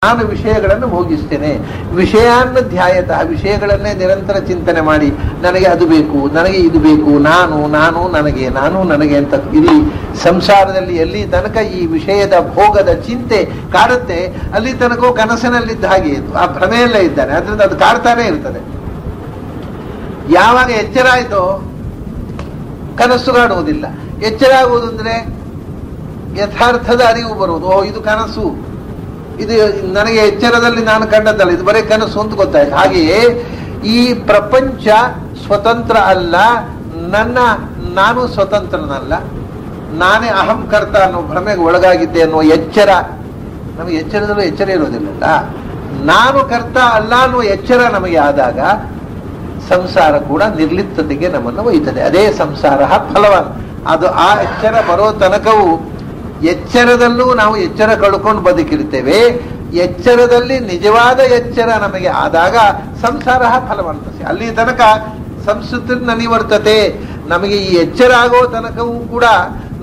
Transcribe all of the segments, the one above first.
ನಾನು ವಿಷಯಗಳನ್ನು ಭೋಗಿಸ್ತೇನೆ. ವಿಷಯಾನ್ನ ಧ್ಯಾಯತಃ, ವಿಷಯಗಳನ್ನೇ ನಿರಂತರ ಚಿಂತನೆ ಮಾಡಿ ನನಗೆ ಅದು ಬೇಕು, ನನಗೆ ಇದು ಬೇಕು, ನಾನು ನನಗೆ ಅಂತ ಇಲ್ಲಿ ಸಂಸಾರದಲ್ಲಿ ಎಲ್ಲಿ ತನಕ ಈ ವಿಷಯದ ಭೋಗದ ಚಿಂತೆ ಕಾಡುತ್ತೆ ಅಲ್ಲಿ ತನಕ ಕನಸಿನಲ್ಲಿದ್ದ ಹಾಗೆ ಆ ಭ್ರಮೆಯಲ್ಲೇ ಇದ್ದಾನೆ. ಅದರಿಂದ ಅದು ಕಾಡ್ತಾನೆ ಇರ್ತದೆ. ಯಾವಾಗ ಎಚ್ಚರ ಆಯ್ತೋ ಕನಸು ಕಾಡುವುದಿಲ್ಲ. ಎಚ್ಚರ ಆಗುವುದು ಅಂದ್ರೆ ಯಥಾರ್ಥದ ಅರಿವು ಬರುವುದು. ಓ, ಇದು ಕನಸು, ಇದು ನನಗೆ ಎಚ್ಚರದಲ್ಲಿ ನಾನು ಕಂಡದ್ದಲ್ಲ, ಇದು ಬರೀ ಕನಸು ಅಂತ ಗೊತ್ತಾಯ್ತು. ಹಾಗೆಯೇ ಈ ಪ್ರಪಂಚ ಸ್ವತಂತ್ರ ಅಲ್ಲ, ನಾನು ಸ್ವತಂತ್ರನಲ್ಲ, ನಾನೇ ಅಹಂಕರ್ತ ಅನ್ನೋ ಭ್ರಮೆಗೆ ಒಳಗಾಗಿದ್ದೆ ಅನ್ನೋ ಎಚ್ಚರ. ನಮಗೆ ಎಚ್ಚರದಲ್ಲೂ ಎಚ್ಚರ ಇರೋದಿಲ್ಲಲ್ಲ. ನಾನು ಕರ್ತ ಅಲ್ಲ ಅನ್ನೋ ಎಚ್ಚರ ನಮಗೆ ಆದಾಗ ಸಂಸಾರ ಕೂಡ ನಿರ್ಲಿಪ್ತತೆಗೆ ನಮ್ಮನ್ನು ಒಯ್ತದೆ. ಅದೇ ಸಂಸಾರ ಫಲವಾನ್. ಅದು ಆ ಎಚ್ಚರ ಬರೋ ತನಕವೂ ಎಚ್ಚರದಲ್ಲೂ ನಾವು ಎಚ್ಚರ ಕಳ್ಕೊಂಡು ಬದುಕಿರ್ತೇವೆ. ಎಚ್ಚರದಲ್ಲಿ ನಿಜವಾದ ಎಚ್ಚರ ನಮಗೆ ಆದಾಗ ಸಂಸಾರ ಫಲವಂತಸಿ. ಅಲ್ಲಿ ತನಕ ಸಂಸ್ಕೃತಿ ನನಿವರ್ತತೆ. ನಮಗೆ ಈ ಎಚ್ಚರ ಆಗೋ ತನಕವೂ ಕೂಡ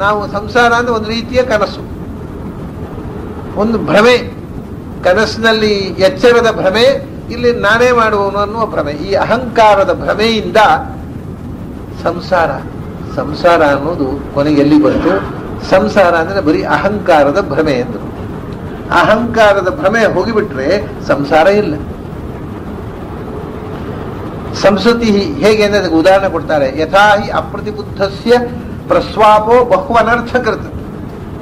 ನಾವು ಸಂಸಾರ ಅಂದ್ರೆ ಒಂದು ರೀತಿಯ ಕನಸು, ಒಂದು ಭ್ರಮೆ. ಕನಸಿನಲ್ಲಿ ಎಚ್ಚರದ ಭ್ರಮೆ, ಇಲ್ಲಿ ನಾನೇ ಮಾಡುವನು ಅನ್ನುವ ಭ್ರಮೆ. ಈ ಅಹಂಕಾರದ ಭ್ರಮೆಯಿಂದ ಸಂಸಾರ ಅನ್ನೋದು ಕೊನೆಗೆ ಎಲ್ಲಿ ಬಂತು? ಸಂಸಾರ ಅಂದ್ರೆ ಬರೀ ಅಹಂಕಾರದ ಭ್ರಮೆ ಎಂದರು. ಅಹಂಕಾರದ ಭ್ರಮೆ ಹೋಗಿಬಿಟ್ರೆ ಸಂಸಾರ ಇಲ್ಲ. ಸಂಸ್ಕೃತಿ ಹೇಗೆ ಅಂದ್ರೆ ಅದಕ್ಕೆ ಉದಾಹರಣೆ ಕೊಡ್ತಾರೆ. ಯಥಾಹಿ ಅಪ್ರತಿಬುದ್ಧಸ್ಯ ಪ್ರಸ್ವಾಪೋ ಬಹುವನರ್ಥಕೃತ.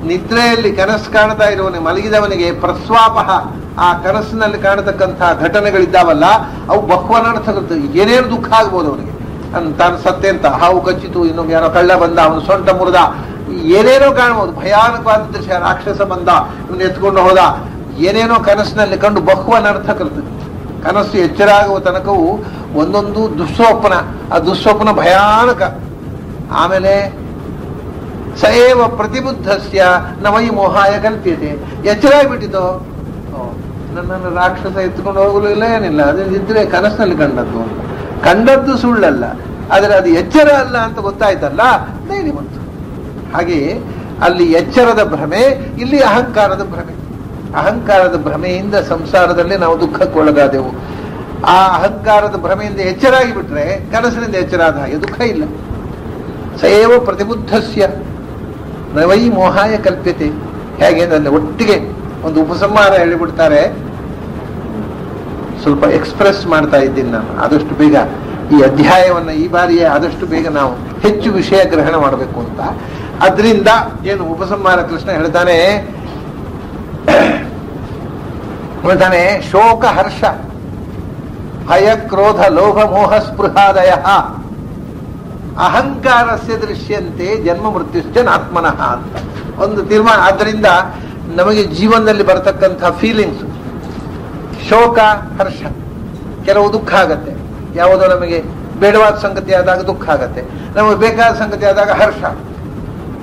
ನಿದ್ರೆಯಲ್ಲಿ ಕನಸು ಕಾಣ್ತಾ ಇರುವವನಿಗೆ, ಮಲಗಿದವನಿಗೆ ಪ್ರಸ್ವಾಪ, ಆ ಕನಸಿನಲ್ಲಿ ಕಾಣತಕ್ಕಂತಹ ಘಟನೆಗಳಿದ್ದಾವಲ್ಲ ಅವು ಬಹುವನರ್ಥಕೃತ. ಏನೇನು ದುಃಖ ಆಗ್ಬೋದು ಅವನಿಗೆ. ತಾನು ಸತ್ತೆ ಅಂತ, ಹಾವು ಕಚ್ಚಿತು, ಇನ್ನೊಮ್ಮೆ ಯಾರೋ ಕಳ್ಳ ಬಂದ, ಅವನು ಸೊಂಟ ಮುರಿದ, ಏನೇನೋ ಕಾಣಬಹುದು. ಭಯಾನಕವಾದ ದೃಶ್ಯ, ರಾಕ್ಷಸ ಬಂದ, ಇವನು ಎತ್ಕೊಂಡು ಹೋದ, ಏನೇನೋ ಕನಸಿನಲ್ಲಿ ಕಂಡು ಬಹುವನರ್ಥಕೃತ. ಕನಸು ಎಚ್ಚರ ಆಗುವ ತನಕವು ಒಂದೊಂದು ದುಸ್ವಪ್ನ. ಆ ದುಸ್ವಪ್ನ ಭಯಾನಕ. ಆಮೇಲೆ ಸಯೇವ ಪ್ರತಿಬುದ್ಧಸ್ಯ ನವೈ ಮೋಹಾಯ ಕಲ್ಪ್ಯತೆ. ಎಚ್ಚರ ಆಗಿಬಿಟ್ಟಿತು, ನನ್ನನ್ನು ರಾಕ್ಷಸ ಎತ್ಕೊಂಡು ಹೋಗಲು ಇಲ್ಲ, ಏನಿಲ್ಲ, ಅದಿದ್ರೆ ಕನಸಿನಲ್ಲಿ ಕಂಡದ್ದು ಅಂತ. ಕಂಡದ್ದು ಸುಳ್ಳಲ್ಲ, ಆದರೆ ಅದು ಎಚ್ಚರ ಅಲ್ಲ ಅಂತ ಗೊತ್ತಾಯ್ತಲ್ಲ, ಧೈರ್ಯ ಬಂತು. ಹಾಗೆಯೇ ಅಲ್ಲಿ ಎಚ್ಚರದ ಭ್ರಮೆ, ಇಲ್ಲಿ ಅಹಂಕಾರದ ಭ್ರಮೆ. ಅಹಂಕಾರದ ಭ್ರಮೆಯಿಂದ ಸಂಸಾರದಲ್ಲಿ ನಾವು ದುಃಖಕ್ಕೊಳಗಾದೆವು. ಆ ಅಹಂಕಾರದ ಭ್ರಮೆಯಿಂದ ಎಚ್ಚರಾಗಿ ಬಿಟ್ರೆ ಕನಸಿನಿಂದ ಎಚ್ಚರ ಆದ ಹಾಗೆ ದುಃಖ ಇಲ್ಲ. ಸಯೇವ ಪ್ರತಿಬುದ್ಧಸ್ಯ ನವೈ ಮೋಹಾಯ ಕಲ್ಪ್ಯತೆ. ಹೇಗೆ ಅಂದ್ರೆ ಒಟ್ಟಿಗೆ ಒಂದು ಉಪಸಂಹಾರ ಹೇಳಿಬಿಡ್ತಾರೆ. ಸ್ವಲ್ಪ ಎಕ್ಸ್ಪ್ರೆಸ್ ಮಾಡ್ತಾ ಇದ್ದೀನಿ ನಾನು. ಆದಷ್ಟು ಬೇಗ ಈ ಅಧ್ಯಾಯವನ್ನು ಈ ಬಾರಿಯೇ ಆದಷ್ಟು ಬೇಗ ನಾವು ಹೆಚ್ಚು ವಿಷಯ ಗ್ರಹಣ ಮಾಡಬೇಕು ಅಂತ. ಅದರಿಂದ ಏನು ಉಪಸಂಹಾರ ಕೃಷ್ಣ ಹೇಳ್ತಾನೆ, ಶೋಕ ಹರ್ಷ ಭಯ ಕ್ರೋಧ ಲೋಭ ಮೋಹ ಸ್ಪೃಹಾದಯ ಅಹಂಕಾರಸ್ಯ ದೃಶ್ಯಂತೆ ಜನ್ಮ ಮೃತ್ಯುಶ್ಚ ಆತ್ಮನಃ ಅಂತ ಒಂದು ತೀರ್ಮಾನ. ಆದ್ದರಿಂದ ನಮಗೆ ಜೀವನದಲ್ಲಿ ಬರತಕ್ಕಂಥ ಫೀಲಿಂಗ್ಸ್, ಶೋಕ ಹರ್ಷ, ಕೆಲವು ದುಃಖ ಆಗತ್ತೆ. ಯಾವುದೋ ನಮಗೆ ಬೇಡವಾದ ಸಂಗತಿ ಆದಾಗ ದುಃಖ ಆಗತ್ತೆ, ನಮಗೆ ಬೇಕಾದ ಸಂಗತಿ ಆದಾಗ ಹರ್ಷ.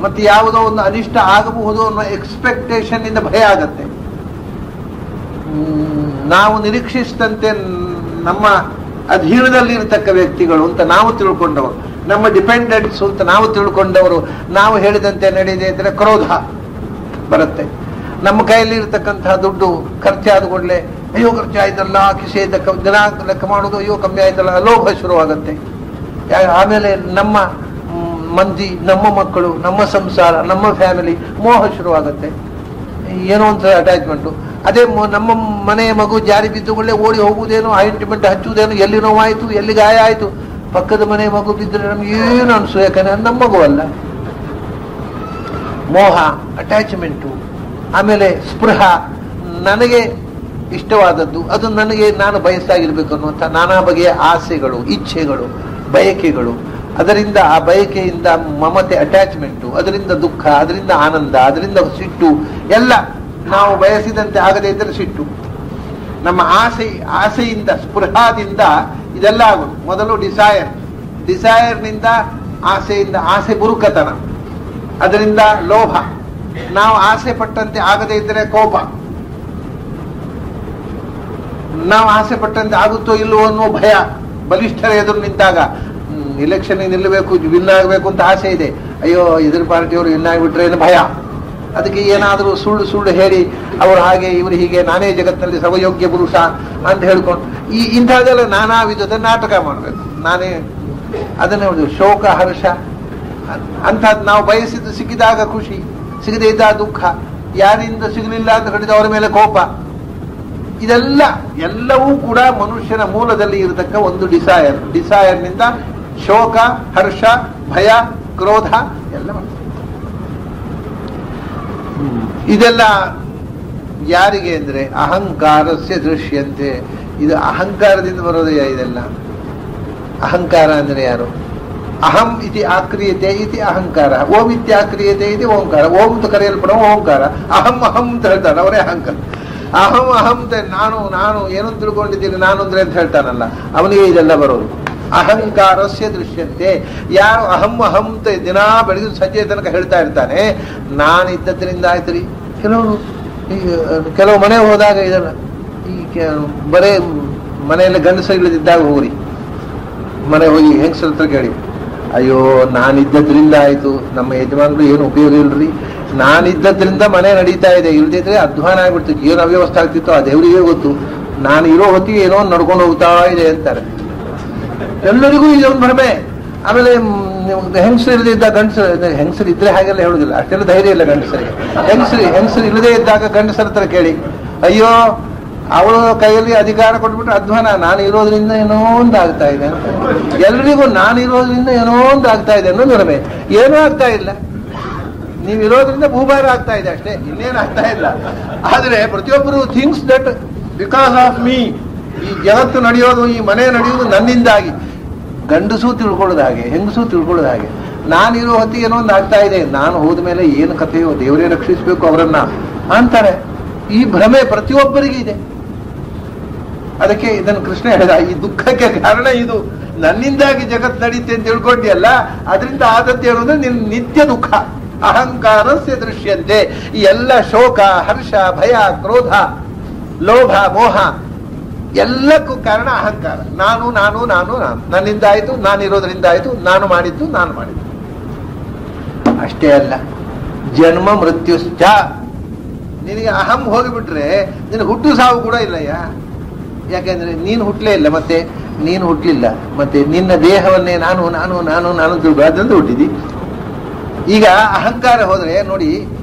ಮತ್ತೆ ಯಾವುದೋ ಒಂದು ಅನಿಷ್ಟ ಆಗಬಹುದು ಅನ್ನೋ ಎಕ್ಸ್ಪೆಕ್ಟೇಷನ್ ಇಂದ ಭಯ ಆಗತ್ತೆ. ನಾವು ನಿರೀಕ್ಷಿಸಿದಂತೆ ನಮ್ಮ ಅಧೀನದಲ್ಲಿ ಇರತಕ್ಕ ವ್ಯಕ್ತಿಗಳು ಅಂತ ನಾವು ತಿಳ್ಕೊಂಡವರು, ನಮ್ಮ ಡಿಪೆಂಡೆಂಟ್ಸ್ ಅಂತ ನಾವು ತಿಳ್ಕೊಂಡವರು, ನಾವು ಹೇಳಿದಂತೆ ನಡೆಯದೆ ಇದ್ರೆ ಕ್ರೋಧ ಬರುತ್ತೆ. ನಮ್ಮ ಕೈಯಲ್ಲಿ ಇರತಕ್ಕಂತಹ ದುಡ್ಡು ಖರ್ಚಾದ ಕೂಡಲೇ ಅಯ್ಯೋ ಖರ್ಚಾಯ್ತಲ್ಲ, ಕಿಸೆಯಿಂದ ದಿನ ಲೆಕ್ಕ ಮಾಡೋದು, ಅಯ್ಯೋ ಕಮ್ಮಿ ಆಯ್ತಲ್ಲ, ಲೋಭ ಶುರುವಾಗತ್ತೆ. ಆಮೇಲೆ ನಮ್ಮ ಮಂದಿ, ನಮ್ಮ ಮಕ್ಕಳು, ನಮ್ಮ ಸಂಸಾರ, ನಮ್ಮ ಫ್ಯಾಮಿಲಿ, ಮೋಹ ಶುರುವಾಗತ್ತೆ. ಏನೋ ಒಂದು ಅಟ್ಯಾಚ್ಮೆಂಟು. ಅದೇ ನಮ್ಮ ಮನೆಯ ಮಗು ಜಾರಿ ಬಿದ್ದುಗಳೇ ಓಡಿ ಹೋಗುವುದೇನು, ಆಯಿಂಟ್ಮೆಂಟ್ ಹಚ್ಚುವುದೇನು, ಎಲ್ಲಿ ನೋವಾಯಿತು, ಎಲ್ಲಿ ಗಾಯ ಆಯಿತು. ಪಕ್ಕದ ಮನೆ ಮಗು ಬಿದ್ದರೆ ನಮ್ಗೆ ಏನು ಅನಿಸು, ಯಾಕಂದ್ರೆ ನಮ್ಮ ಮಗು ಅಲ್ಲ. ಮೋಹ, ಅಟ್ಯಾಚ್ಮೆಂಟು. ಆಮೇಲೆ ಸ್ಪೃಹ, ನನಗೆ ಇಷ್ಟವಾದದ್ದು ಅದು ನನಗೆ ನಾನು ಬಯಸಾಗಿರ್ಬೇಕು ಅನ್ನುವಂಥ ನಾನಾ ಬಗೆಯ ಆಸೆಗಳು, ಇಚ್ಛೆಗಳು, ಬಯಕೆಗಳು. ಅದರಿಂದ ಆ ಬಯಕೆಯಿಂದ ಮಮತೆ, ಅಟ್ಯಾಚ್ಮೆಂಟು, ಅದರಿಂದ ದುಃಖ, ಅದರಿಂದ ಆನಂದ, ಅದರಿಂದ ಸಿಟ್ಟು, ಎಲ್ಲ ನಾವು ಬಯಸಿದಂತೆ ಆಗದೇ ಇದ್ದರೆ ಸಿಟ್ಟು. ನಮ್ಮ ಆಸೆಯಿಂದ, ಸ್ಪೃಹಾದಿಂದ ಇದೆಲ್ಲ ಆಗುದು. ಮೊದಲು ಡಿಸೈರ್ನಿಂದ ಆಸೆಯಿಂದ, ಆಸೆ ಬುರುಕತನ, ಅದರಿಂದ ಲೋಭ, ನಾವು ಆಸೆ ಪಟ್ಟಂತೆ ಆಗದೇ ಇದ್ದರೆ ಕೋಪ, ನಾವು ಆಸೆ ಪಟ್ಟಂತೆ ಆಗುತ್ತೋ ಇಲ್ಲವೋ ಅನ್ನೋ ಭಯ. ಬಲಿಷ್ಠರ ಎದುರು ನಿಂತಾಗ ಇಲೆಕ್ಷನ್ ನಿಲ್ಲಬೇಕು, ವಿನ್ ಆಗಬೇಕು ಅಂತ ಆಸೆ ಇದೆ, ಅಯ್ಯೋ ಎದುರು ಪಾರ್ಟಿಯವರು ವಿನ್ ಆಗಿಬಿಟ್ರೆ ಏನು ಭಯ. ಅದಕ್ಕೆ ಏನಾದರೂ ಸುಳ್ಳು ಸುಳ್ಳು ಹೇಳಿ ಅವರು ಹಾಗೆ ಇವರು ಹೀಗೆ ನಾನೇ ಜಗತ್ತಿನಲ್ಲಿ ಸರ್ವಯೋಗ್ಯ ಪುರುಷ ಅಂತ ಹೇಳ್ಕೊಂಡು ಇಂಥದ್ದೆಲ್ಲ ನಾನಾ ವಿಧದ ನಾಟಕ ಮಾಡಬೇಕು. ನಾನೇ ಅದನ್ನೇ ಹೇಳಿದ್ರು, ಶೋಕ ಹರ್ಷ ಅಂಥದ್ದು ನಾವು ಬಯಸಿದ್ದು ಸಿಕ್ಕಿದಾಗ ಖುಷಿ, ಸಿಗದೇ ಇದ್ದ ದುಃಖ, ಯಾರಿಂದ ಸಿಗಲಿಲ್ಲ ಅಂತ ಹೇಳಿದ ಅವರ ಮೇಲೆ ಕೋಪ, ಎಲ್ಲವೂ ಕೂಡ ಮನುಷ್ಯನ ಮೂಲದಲ್ಲಿ ಇರತಕ್ಕ ಒಂದು ಡಿಸೈರ್ನಿಂದ ಶೋಕ ಹರ್ಷ ಭಯ ಕ್ರೋಧ ಎಲ್ಲ ಇದೆಲ್ಲ ಯಾರಿಗೆ ಅಂದ್ರೆ ಅಹಂಕಾರಸ್ಯ ದೃಶ್ಯಂತೆ. ಇದು ಅಹಂಕಾರದಿಂದ ಬರೋದಯ್ಯ ಇದೆಲ್ಲ. ಅಹಂಕಾರ ಅಂದ್ರೆ ಯಾರು? ಅಹಂ ಇತಿ ಆಕ್ರಿಯತೆ ಇತಿ ಅಹಂಕಾರ, ಓಂ ಇತ್ಯಾಕ್ರಿಯತೆ ಇತಿ ಓಂಕಾರ. ಓಂ ಅಂತ ಕರೆಯಲ್ಪಡುವ ಓಂಕಾರ, ಅಹಂ ಅಹಂ ಅಂತ ಹೇಳ್ತಾರೆ ಅವರೇ ಅಹಂಕಾರ. ಅಹಂ ಅಹಂ ನಾನು ನಾನು ಏನು ತಿಳ್ಕೊಂಡಿದ್ದೀನಿ ನಾನು ಅಂದ್ರೆ ಅಂತ ಹೇಳ್ತಾನಲ್ಲ ಅವನಿಗೆ ಇದೆಲ್ಲ ಬರೋದು. ಅಹಂಕಾರಸ್ಯ ದೃಶ್ಯಂತೆ. ಯಾರು ಅಹಂ ಅಹಂ ದಿನಾ ಬೆಳಗ್ಗೆ ಸಂಜೆ ತನಕ ಹೇಳ್ತಾ ಇರ್ತಾನೆ ನಾನಿದ್ದದ್ರಿಂದ ಆಯ್ತು. ಕೆಲವು ಮನೆ ಹೋದಾಗ ಇದಲ್ಲ, ಈ ಬರೇ ಮನೆಯಲ್ಲಿ ಗಂಡಸರಿಲ್ಲದಿದ್ದಾಗ ಹೋಗ್ರಿ, ಮನೆ ಹೋಗಿ ಹೆಂಗಸರ ಹತ್ರ ಕೇಳಿ, ಅಯ್ಯೋ ನಾನಿದ್ದದ್ರಿಂದ ಆಯ್ತು, ನಮ್ಮ ಯಜಮಾನ್ಗಳು ಏನು ಉಪಯೋಗ ಇಲ್ರಿ, ನಾನಿದ್ದದ್ರಿಂದ ಮನೆ ನಡೀತಾ ಇದೆ, ಇಲ್ದಿದ್ರೆ ಅಧ್ವಾನ ಆಗ್ಬಿಡ್ತಿತ್ತು, ಏನು ಅವ್ಯವಸ್ಥೆ ಆಗ್ತಿತ್ತು ಆ ದೇವರಿಗೆ ಗೊತ್ತು, ನಾನು ಇರೋ ಹೊತ್ತಿಗೆ ಏನೋ ನಡ್ಕೊಂಡು ಹೋಗ್ತಾ ಇದೆ ಅಂತಾರೆ. ಎಲ್ಲರಿಗೂ ಇದೊಂದು ಭ್ರಮೆ. ಆಮೇಲೆ ಹೆಂಗಸರು ಇಲ್ಲದೆ ಇದ್ದಾಗ ಹೆಂಗಸರು ಇದ್ರೆ ಹಾಗೆಲ್ಲ ಹೇಳುದಿಲ್ಲ, ಅಷ್ಟೆಲ್ಲ ಧೈರ್ಯ ಇಲ್ಲ ಗಂಡಸರಿಗೆ. ಹೆಂಗಸರು ಇಲ್ಲದೆ ಇದ್ದಾಗ ಗಂಡಸರ ಹತ್ರ ಕೇಳಿ, ಅಯ್ಯೋ ಅವಳು ಕೈಯಲ್ಲಿ ಅಧಿಕಾರ ಕೊಟ್ಬಿಟ್ರೆ ಅಧ್ವಾನ, ನಾನು ಇರೋದ್ರಿಂದ ಏನೋ ಒಂದು ಆಗ್ತಾ ಇದೆ ಅಂತ. ಎಲ್ರಿಗೂ ನಾನು ಇರೋದ್ರಿಂದ ಏನೋ ಒಂದು ಆಗ್ತಾ ಇದೆ ಅನ್ನೋ ಭ್ರಮೆ. ಏನೂ ಆಗ್ತಾ ಇಲ್ಲ, ನೀವು ಇರೋದ್ರಿಂದ ಭೂಭಾರ ಆಗ್ತಾ ಇದೆ ಅಷ್ಟೇ, ಇನ್ನೇನು ಆಗ್ತಾ ಇಲ್ಲ. ಆದ್ರೆ ಪ್ರತಿಯೊಬ್ಬರು thinks that because of me, ಈ ಜಗತ್ತು ನಡೆಯೋದು, ಈ ಮನೆ ನಡೆಯೋದು ನನ್ನಿಂದಾಗಿ. ಗಂಡಸೂ ತಿಳ್ಕೊಳ್ಳೋದು ಹಾಗೆ, ಹೆಂಗಸೂ ತಿಳ್ಕೊಳ್ಳೋದು ಹಾಗೆ. ನಾನಿರೋ ಹೊತ್ತಿಗೆ ಏನೋ ಒಂದು ಆಗ್ತಾ ಇದೆ, ನಾನು ಹೋದ ಮೇಲೆ ಏನು ಕಥೆಯೋ, ದೇವರೇ ರಕ್ಷಿಸಬೇಕು ಅವರನ್ನ ಅಂತಾರೆ. ಈ ಭ್ರಮೆ ಪ್ರತಿಯೊಬ್ಬರಿಗೆ ಇದೆ. ಅದಕ್ಕೆ ಇದನ್ನು ಕೃಷ್ಣ ಹೇಳಿದ, ಈ ದುಃಖಕ್ಕೆ ಕಾರಣ ಇದು, ನನ್ನಿಂದಾಗಿ ಜಗತ್ತು ನಡೀತೆ ಅಂತ ತಿಳ್ಕೊಂಡಿಯಲ್ಲ, ಅದರಿಂದ ಆದದ್ದು ಅನ್ನೋದು ನಿನ್ನ ನಿತ್ಯ ದುಃಖ. ಅಹಂಕಾರಸ್ಯ ದೃಶ್ಯಂತೆ. ಈ ಎಲ್ಲ ಶೋಕ ಹರ್ಷ ಭಯ ಕ್ರೋಧ ಲೋಭ ಮೋಹ ಎಲ್ಲಕ್ಕೂ ಕಾರಣ ಅಹಂಕಾರ. ನಾನು ನಾನು ನಾನು ನಾನು, ನನ್ನಿಂದ ಆಯ್ತು, ನಾನಿರೋದ್ರಿಂದ ಆಯ್ತು, ನಾನು ಮಾಡಿದ್ದು. ಅಷ್ಟೇ ಅಲ್ಲ, ಜನ್ಮ ಮೃತ್ಯುಶ್ಚ. ನಿನಗೆ ಅಹಂ ಹೋಗಿಬಿಟ್ರೆ ನಿನಗೆ ಹುಟ್ಟು ಸಾವು ಕೂಡ ಇಲ್ಲಯ್ಯ. ಯಾಕೆಂದ್ರೆ ನೀನು ಹುಟ್ಟಲೇ ಇಲ್ಲ, ಮತ್ತೆ ನೀನು ಹುಟ್ಟಲಿಲ್ಲ, ಮತ್ತೆ ನಿನ್ನ ದೇಹವನ್ನೇ ನಾನು ನಾನು ನಾನು ನಾನು ಅದರಿಂದ ಹುಟ್ಟಿದಿ. ಈಗ ಅಹಂಕಾರ ಹೋದ್ರೆ ನೋಡಿ,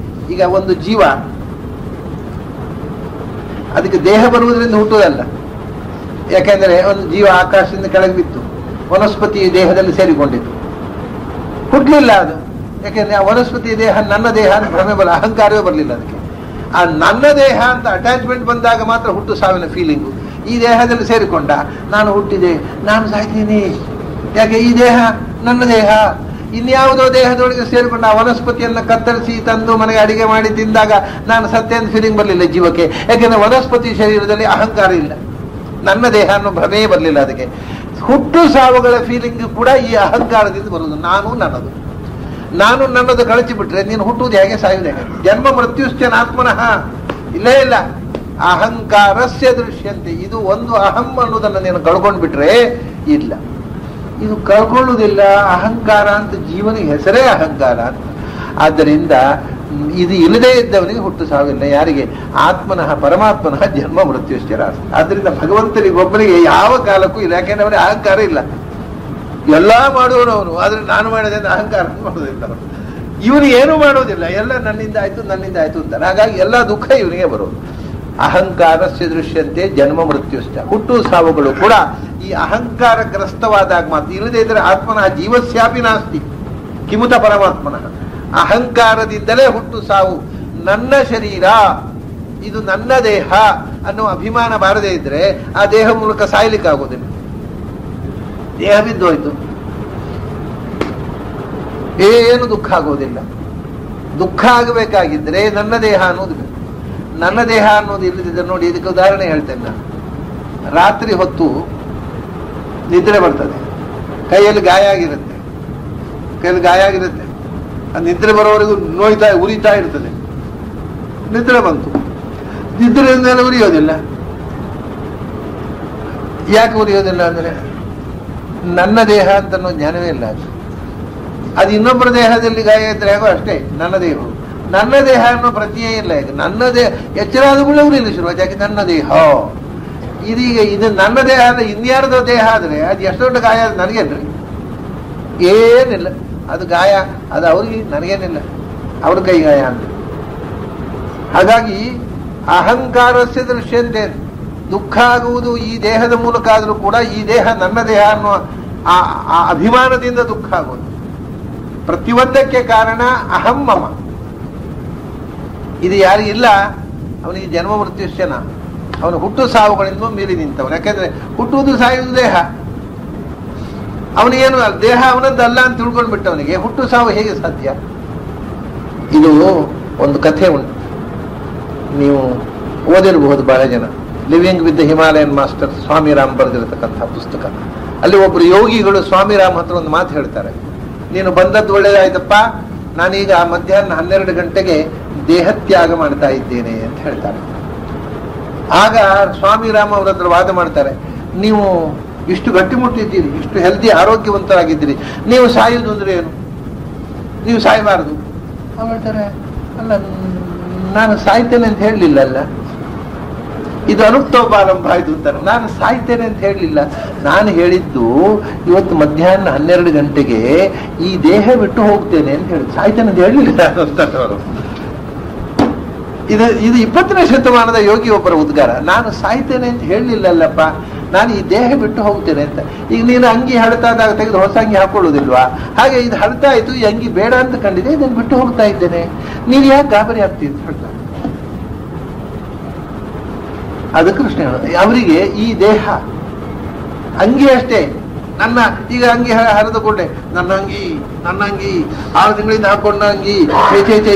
ಈಗ ಒಂದು ಜೀವ ಅದಕ್ಕೆ ದೇಹ ಬರುವುದರಿಂದ ಹುಟ್ಟುವುದಲ್ಲ. ಯಾಕೆಂದ್ರೆ ಒಂದು ಜೀವ ಆಕಾಶದಿಂದ ಕೆಳಗೆ ಬಿತ್ತು, ವನಸ್ಪತಿ ದೇಹದಲ್ಲಿ ಸೇರಿಕೊಂಡಿತ್ತು, ಹುಟ್ಟಲಿಲ್ಲ ಅದು. ಯಾಕೆಂದ್ರೆ ಆ ವನಸ್ಪತಿ ದೇಹ ನನ್ನ ದೇಹ ಅಂತ ಭ್ರಮೆ ಬರಲ್ಲ, ಅಹಂಕಾರವೇ ಬರಲಿಲ್ಲ ಅದಕ್ಕೆ. ಆ ನನ್ನ ದೇಹ ಅಂತ ಅಟ್ಯಾಚ್ಮೆಂಟ್ ಬಂದಾಗ ಮಾತ್ರ ಹುಟ್ಟು ಸಾವಿನ ಫೀಲಿಂಗು. ಈ ದೇಹದಲ್ಲಿ ಸೇರಿಕೊಂಡ, ನಾನು ಹುಟ್ಟಿದೆ, ನಾನು ಸಾಯ್ತೀನಿ, ಯಾಕೆ ಈ ದೇಹ ನನ್ನ ದೇಹ. ಇನ್ಯಾವುದೋ ದೇಹದೊಳಗೆ ಸೇರಿಕೊಂಡ ಆ ವನಸ್ಪತಿಯನ್ನ ಕತ್ತರಿಸಿ ತಂದು ಮನೆಗೆ ಅಡಿಗೆ ಮಾಡಿ ತಿಂದಾಗ ನಾನು ಸತ್ಯ ಅಂತ ಫೀಲಿಂಗ್ ಬರಲಿಲ್ಲ ಜೀವಕ್ಕೆ. ಯಾಕೆಂದ್ರೆ ವನಸ್ಪತಿ ಶರೀರದಲ್ಲಿ ಅಹಂಕಾರ ಇಲ್ಲ, ನನ್ನ ದೇಹ ಅನ್ನೋ ಭ್ರಮೇ ಬರಲಿಲ್ಲ ಅದಕ್ಕೆ. ಹುಟ್ಟು ಸಾವುಗಳ ಫೀಲಿಂಗ್ ಕೂಡ ಈ ಅಹಂಕಾರದಿಂದ ಬರುವುದು. ನಾನು ನನ್ನದು, ನಾನು ನನ್ನದು ಕಳಚಿ ಬಿಟ್ರೆ ನೀನು ಹುಟ್ಟುವುದು ಹೇಗೆ, ಸಾಯುವುದು ಹೇಗೆ? ಜನ್ಮ ಮೃತ್ಯುಶ್ಚನಾತ್ಮನಃ. ಇಲ್ಲೇ ಇಲ್ಲ. ಅಹಂಕಾರಸ್ಯ ದೃಶ್ಯಂತೆ. ಇದು ಒಂದು ಅಹಂ ಅನ್ನೋದನ್ನು ನೀನು ಕಳ್ಕೊಂಡು ಬಿಟ್ರೆ ಇಲ್ಲ, ಇದು ಕಳ್ಕೊಳ್ಳುವುದಿಲ್ಲ. ಅಹಂಕಾರ ಅಂತ ಜೀವನಿಗೆ ಹೆಸರೇ ಅಹಂಕಾರ ಅಂತ. ಆದ್ದರಿಂದ ಇದು ಇಲ್ಲದೇ ಇದ್ದವನಿಗೆ ಹುಟ್ಟು ಸಾವಿಲ್ಲ. ಯಾರಿಗೆ? ಆತ್ಮನಃ ಪರಮಾತ್ಮನಃ ಜನ್ಮ ಮೃತ್ಯುಶ್ಚರ. ಆದ್ರಿಂದ ಭಗವಂತನಿಗೆ ಒಬ್ಬನಿಗೆ ಯಾವ ಕಾಲಕ್ಕೂ ಇಲ್ಲ, ಯಾಕೆಂದ್ರೆ ಅವನಿಗೆ ಅಹಂಕಾರ ಇಲ್ಲ. ಎಲ್ಲಾ ಮಾಡುವವನು, ಆದ್ರೆ ನಾನು ಮಾಡಿದೆ ಅಹಂಕಾರ ಮಾಡೋದಿಲ್ಲ. ಇವನಿಗೆ ಏನು ಮಾಡೋದಿಲ್ಲ, ಎಲ್ಲ ನನ್ನಿಂದ ಆಯ್ತು ನನ್ನಿಂದ ಆಯ್ತು ಅಂತಾನೆ. ಹಾಗಾಗಿ ಎಲ್ಲಾ ದುಃಖ ಇವನಿಗೆ ಬರೋದು. ಅಹಂಕಾರಸ್ಯ ದೃಶ್ಯಂತೆ ಜನ್ಮ ಮೃತ್ಯುಶ್ಚ. ಹುಟ್ಟು ಸಾವುಗಳು ಕೂಡ ಈ ಅಹಂಕಾರಗ್ರಸ್ತವಾದಾಗ ಮಾತ್ರ. ಇಲ್ಲದೆ ಇದ್ರೆ ಆತ್ಮನಃ ಜೀವಸ್ಯಾಪಿ ನಾಸ್ತಿ ಕಿಮುತ ಪರಮಾತ್ಮನಃ. ಅಹಂಕಾರದಿಂದಲೇ ಹುಟ್ಟು ಸಾವು. ನನ್ನ ಶರೀರ, ಇದು ನನ್ನ ದೇಹ ಅನ್ನೋ ಅಭಿಮಾನ ಬಾರದೇ ಇದ್ರೆ ಆ ದೇಹ ಮೂಲಕ ಸಾಯ್ಲಿಕ್ಕೆ ಆಗೋದಿಲ್ಲ. ದೇಹ ಬಿದ್ದೋಯ್ತು, ಏನು ದುಃಖ ಆಗೋದಿಲ್ಲ. ದುಃಖ ಆಗಬೇಕಾಗಿದ್ರೆ ನನ್ನ ದೇಹ ಅನ್ನೋದು ಬೇಕು. ನನ್ನ ದೇಹ ಅನ್ನೋದು ಇಲ್ಲದಿದ್ದರೆ ನೋಡಿ, ಇದಕ್ಕೆ ಉದಾಹರಣೆ ಹೇಳ್ತೇನೆ ನಾನು. ರಾತ್ರಿ ಹೊತ್ತು ನಿದ್ರೆ ಬರ್ತದೆ, ಕೈಯಲ್ಲಿ ಗಾಯ ಆಗಿರುತ್ತೆ, ಆ ನಿದ್ರೆ ಬರೋವರೆಗೂ ಉರಿತಾ ಇರ್ತದೆ. ನಿದ್ರೆ ಬಂತು, ನಿದ್ರೆಯಿಂದಲೇ ಉರಿಯೋದಿಲ್ಲ. ಯಾಕೆ ಉರಿಯೋದಿಲ್ಲ ಅಂದ್ರೆ ನನ್ನ ದೇಹ ಅಂತ ಜ್ಞಾನವೇ ಇಲ್ಲ. ಅದು ಇನ್ನೊಬ್ಬರ ದೇಹದಲ್ಲಿ ಗಾಯ ಇದ್ರೆ ಹೇಗೋ ಅಷ್ಟೇ. ನನ್ನ ದೇಹವು ನನ್ನ ದೇಹ ಅನ್ನೋ ಪ್ರತಿಯೇ ಇಲ್ಲ. ಈಗ ನನ್ನ ದೇಹ ಎಚ್ಚರ ಆದ ಕೂಡ ಇಲ್ಲ ಶುರುವಾತ, ಯಾಕೆ ನನ್ನ ದೇಹ ಇದೀಗ ಇದು ನನ್ನ ದೇಹ ಅಂದ್ರೆ ಇನ್ಯಾರದೋ ದೇಹ ಆದ್ರೆ ಅದು ಎಷ್ಟು ದೊಡ್ಡ ಗಾಯ ಅದು ನನಗೇನ್ರಿ? ಏನಿಲ್ಲ, ಅದು ಗಾಯ ಅದು ಅವ್ರಿಗೆ, ನನಗೇನಿಲ್ಲ, ಅವ್ರ ಕೈ ಗಾಯ ಅಂತ. ಹಾಗಾಗಿ ಅಹಂಕಾರಸ್ಯ ದೃಶ್ಯಂತೆ, ದುಃಖ ಆಗುವುದು ಈ ದೇಹದ ಮೂಲಕ ಆದರೂ ಕೂಡ ಈ ದೇಹ ನನ್ನ ದೇಹ ಅನ್ನುವ ಆ ಅಭಿಮಾನದಿಂದ ದುಃಖ ಆಗೋದು. ಪ್ರತಿಯೊಂದಕ್ಕೆ ಕಾರಣ ಅಹಂ ಮಮ. ಇದು ಯಾರಿಗಿಲ್ಲ ಅವನಿಗೆ ಜನ್ಮ ಮೃತ್ಯುಶ್ಚನ, ಅವನು ಹುಟ್ಟು ಸಾವುಗಳಿಂದ ಮೀರಿ ನಿಂತವನು. ಯಾಕೆಂದ್ರೆ ಹುಟ್ಟುವುದು ಸಾಯುವುದು ದೇಹ, ಅವನಿಗೇನು ದೇಹ ಅವನದ್ದಲ್ಲ ಅಂತ ತಿಳ್ಕೊಂಡ್ಬಿಟ್ಟು ಅವನಿಗೆ ಹುಟ್ಟು ಸಾವು ಹೇಗೆ ಸಾಧ್ಯ? ಇದು ಒಂದು ಕಥೆ ಉಂಟು, ನೀವು ಓದಿರಬಹುದು ಬಹಳ ಜನ. Living with the Himalayan master Swami Ram ಬರೆದಿರತಕ್ಕಂಥ ಪುಸ್ತಕ. ಅಲ್ಲಿ ಒಬ್ರು ಯೋಗಿಗಳು ಸ್ವಾಮಿ ರಾಮ್ ಹತ್ರ ಒಂದು ಮಾತು ಹೇಳ್ತಾರೆ, ನೀನು ಬಂದದ್ದು ಒಳ್ಳೇದಾಯ್ತಪ್ಪ, ನಾನೀಗ ಮಧ್ಯಾಹ್ನ 12 ಗಂಟೆಗೆ ದೇಹತ್ಯಾಗ ಮಾಡ್ತಾ ಇದ್ದೇನೆ ಅಂತ ಹೇಳ್ತಾರೆ. ಆಗ ಸ್ವಾಮಿ ರಾಮ್ ಅವ್ರ ಹತ್ರ ವಾದ ಮಾಡ್ತಾರೆ, ನೀವು ಇಷ್ಟು ಗಟ್ಟಿಮುಟ್ಟಿದ್ದೀರಿ, ಇಷ್ಟು ಹೆಲ್ದಿ ಆರೋಗ್ಯವಂತರಾಗಿದ್ದೀರಿ, ನೀವು ಸಾಯುವುದು ಅಂದ್ರೆ ಏನು? ನೀವು ಸಾಯಬಾರದು. ಅವ್ರು ಹೇಳ್ತಾರೆ, ಅಲ್ಲ ನಾನು ಸಾಯ್ತೇನೆ ಅಂತ ಹೇಳಲಿಲ್ಲ ಅಲ್ಲ, ಇದು ಅನುಕ್ತೋಪಾರಂಭ ಆಯ್ತು ಅಂತಾರೆ. ನಾನು ಸಾಯ್ತೇನೆ ಅಂತ ಹೇಳಲಿಲ್ಲ, ನಾನು ಹೇಳಿದ್ದು ಇವತ್ತು ಮಧ್ಯಾಹ್ನ 12 ಗಂಟೆಗೆ ಈ ದೇಹ ಬಿಟ್ಟು ಹೋಗ್ತೇನೆ ಅಂತ ಹೇಳಿ, ಸಾಯ್ತೇನೆ ಅಂತ ಹೇಳಲಿಲ್ಲ ಅಂತಾರೆ ಅವರು. ಇದು 20ನೇ ಶತಮಾನದ ಯೋಗಿ ಒಬ್ಬರ ಉದ್ಗಾರ. ನಾನು ಸಾಯ್ತೇನೆ ಅಂತ ಹೇಳಲಿಲ್ಲಲ್ಲಪ್ಪ, ನಾನು ಈ ದೇಹ ಬಿಟ್ಟು ಹೋಗ್ತೇನೆ ಅಂತ. ಈಗ ನೀನು ಅಂಗಿ ಹಳತಾದಾಗ ತೆಗೆದು ಹೊಸ ಅಂಗಿ ಹಾಕೊಳ್ಳುವುದಿಲ್ವಾ? ಹಾಗೆ ಇದು ಹಳತಾ ಇತ್ತು, ಈ ಅಂಗಿ ಬೇಡ ಅಂತ ಕಂಡಿದೆ, ಇದನ್ನು ಬಿಟ್ಟು ಹೋಗ್ತಾ ಇದ್ದೇನೆ, ನೀನು ಯಾಕೆ ಗಾಬರಿ ಆಗ್ತಿ ಅಂತ ಹೇಳ್ತಾರೆ. ಅದು ಕೃಷ್ಣ ಅವರಿಗೆ ಈ ದೇಹ ಅಂಗಿ ಅಷ್ಟೇ. ನನ್ನ ಈಗ ಅಂಗಿ ಹರಿದುಕೊಂಡೆ, ನನ್ನ ಅಂಗಿ 6 ತಿಂಗಳಿಂದ ಹಾಕೊಂಡ ಅಂಗಿ,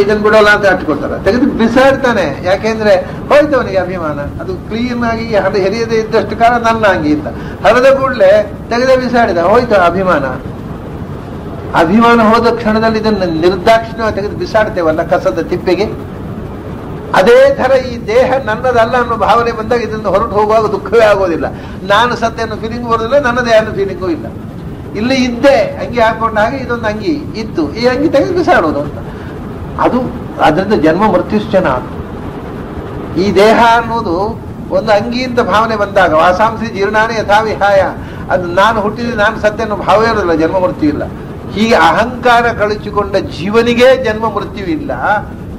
ಇದನ್ನು ಬಿಡೋಲ್ಲ ಅಂತ ಹಚ್ಕೊಳ್ತಾರೆ, ತೆಗೆದು ಬಿಸಾಡ್ತಾನೆ. ಯಾಕೆಂದ್ರೆ ಹೋಯ್ತು ಅವನಿಗೆ ಅಭಿಮಾನ. ಅದು ಕ್ಲೀನ್ ಆಗಿ ಹೆರಿಯದೆ ಇದ್ದಷ್ಟು ಕಾಲ ನನ್ನ ಅಂಗಿ ಅಂತ ಹರಿದ ಕೂಡಲೇ ತೆಗೆದೇ ಬಿಸಾಡಿದ, ಹೋಯ್ತು ಅಭಿಮಾನ. ಅಭಿಮಾನ ಹೋದ ಕ್ಷಣದಲ್ಲಿ ಇದನ್ನು ನಿರ್ದಾಕ್ಷಿಣ್ಯ ತೆಗೆದು ಬಿಸಾಡ್ತೇವಲ್ಲ ಕಸದ ತಿಪ್ಪೆಗೆ. ಅದೇ ತರ ಈ ದೇಹ ನನ್ನದಲ್ಲ ಅನ್ನೋ ಭಾವನೆ ಬಂದಾಗ ಇದರಿಂದ ಹೊರಟು ಹೋಗುವಾಗ ದುಃಖವೇ ಆಗೋದಿಲ್ಲ. ನಾನು ಸತ್ಯ ಅನ್ನೋ ಫೀಲಿಂಗ್ ಬರೋದಿಲ್ಲ, ನನ್ನ ದೇಹ ಅನ್ನೋ ಫೀಲಿಂಗೂ ಇಲ್ಲ. ಇಲ್ಲಿ ಇದ್ದೆ ಅಂಗಿ ಹಾಕೊಂಡ ಹಾಗೆ ಇದೊಂದು ಅಂಗಿ ಇತ್ತು, ಈ ಅಂಗಿ ತೆಗೆದು ಬಿಸಾಡೋದು ಅಂತ. ಅದು ಅದರಿಂದ ಜನ್ಮ ಮೃತ್ಯುಶ್ಚನ. ಈ ದೇಹ ಅನ್ನೋದು ಒಂದು ಅಂಗಿ ಅಂತ ಭಾವನೆ ಬಂದಾಗ ವಾಸಾಂಸಿ ಜೀರ್ಣಾನಿ ಯಥಾ ವಿಹಾಯ, ಅದು ನಾನು ಹುಟ್ಟಿದ್ರೆ ನಾನು ಸತ್ಯ ಅನ್ನೋ ಭಾವ ಇರೋದಿಲ್ಲ, ಜನ್ಮ ಮೃತ್ಯು ಇಲ್ಲ. ಹೀಗೆ ಅಹಂಕಾರ ಕಳಚಿಕೊಂಡ ಜೀವನಿಗೆ ಜನ್ಮ ಮೃತ್ಯು ಇಲ್ಲ.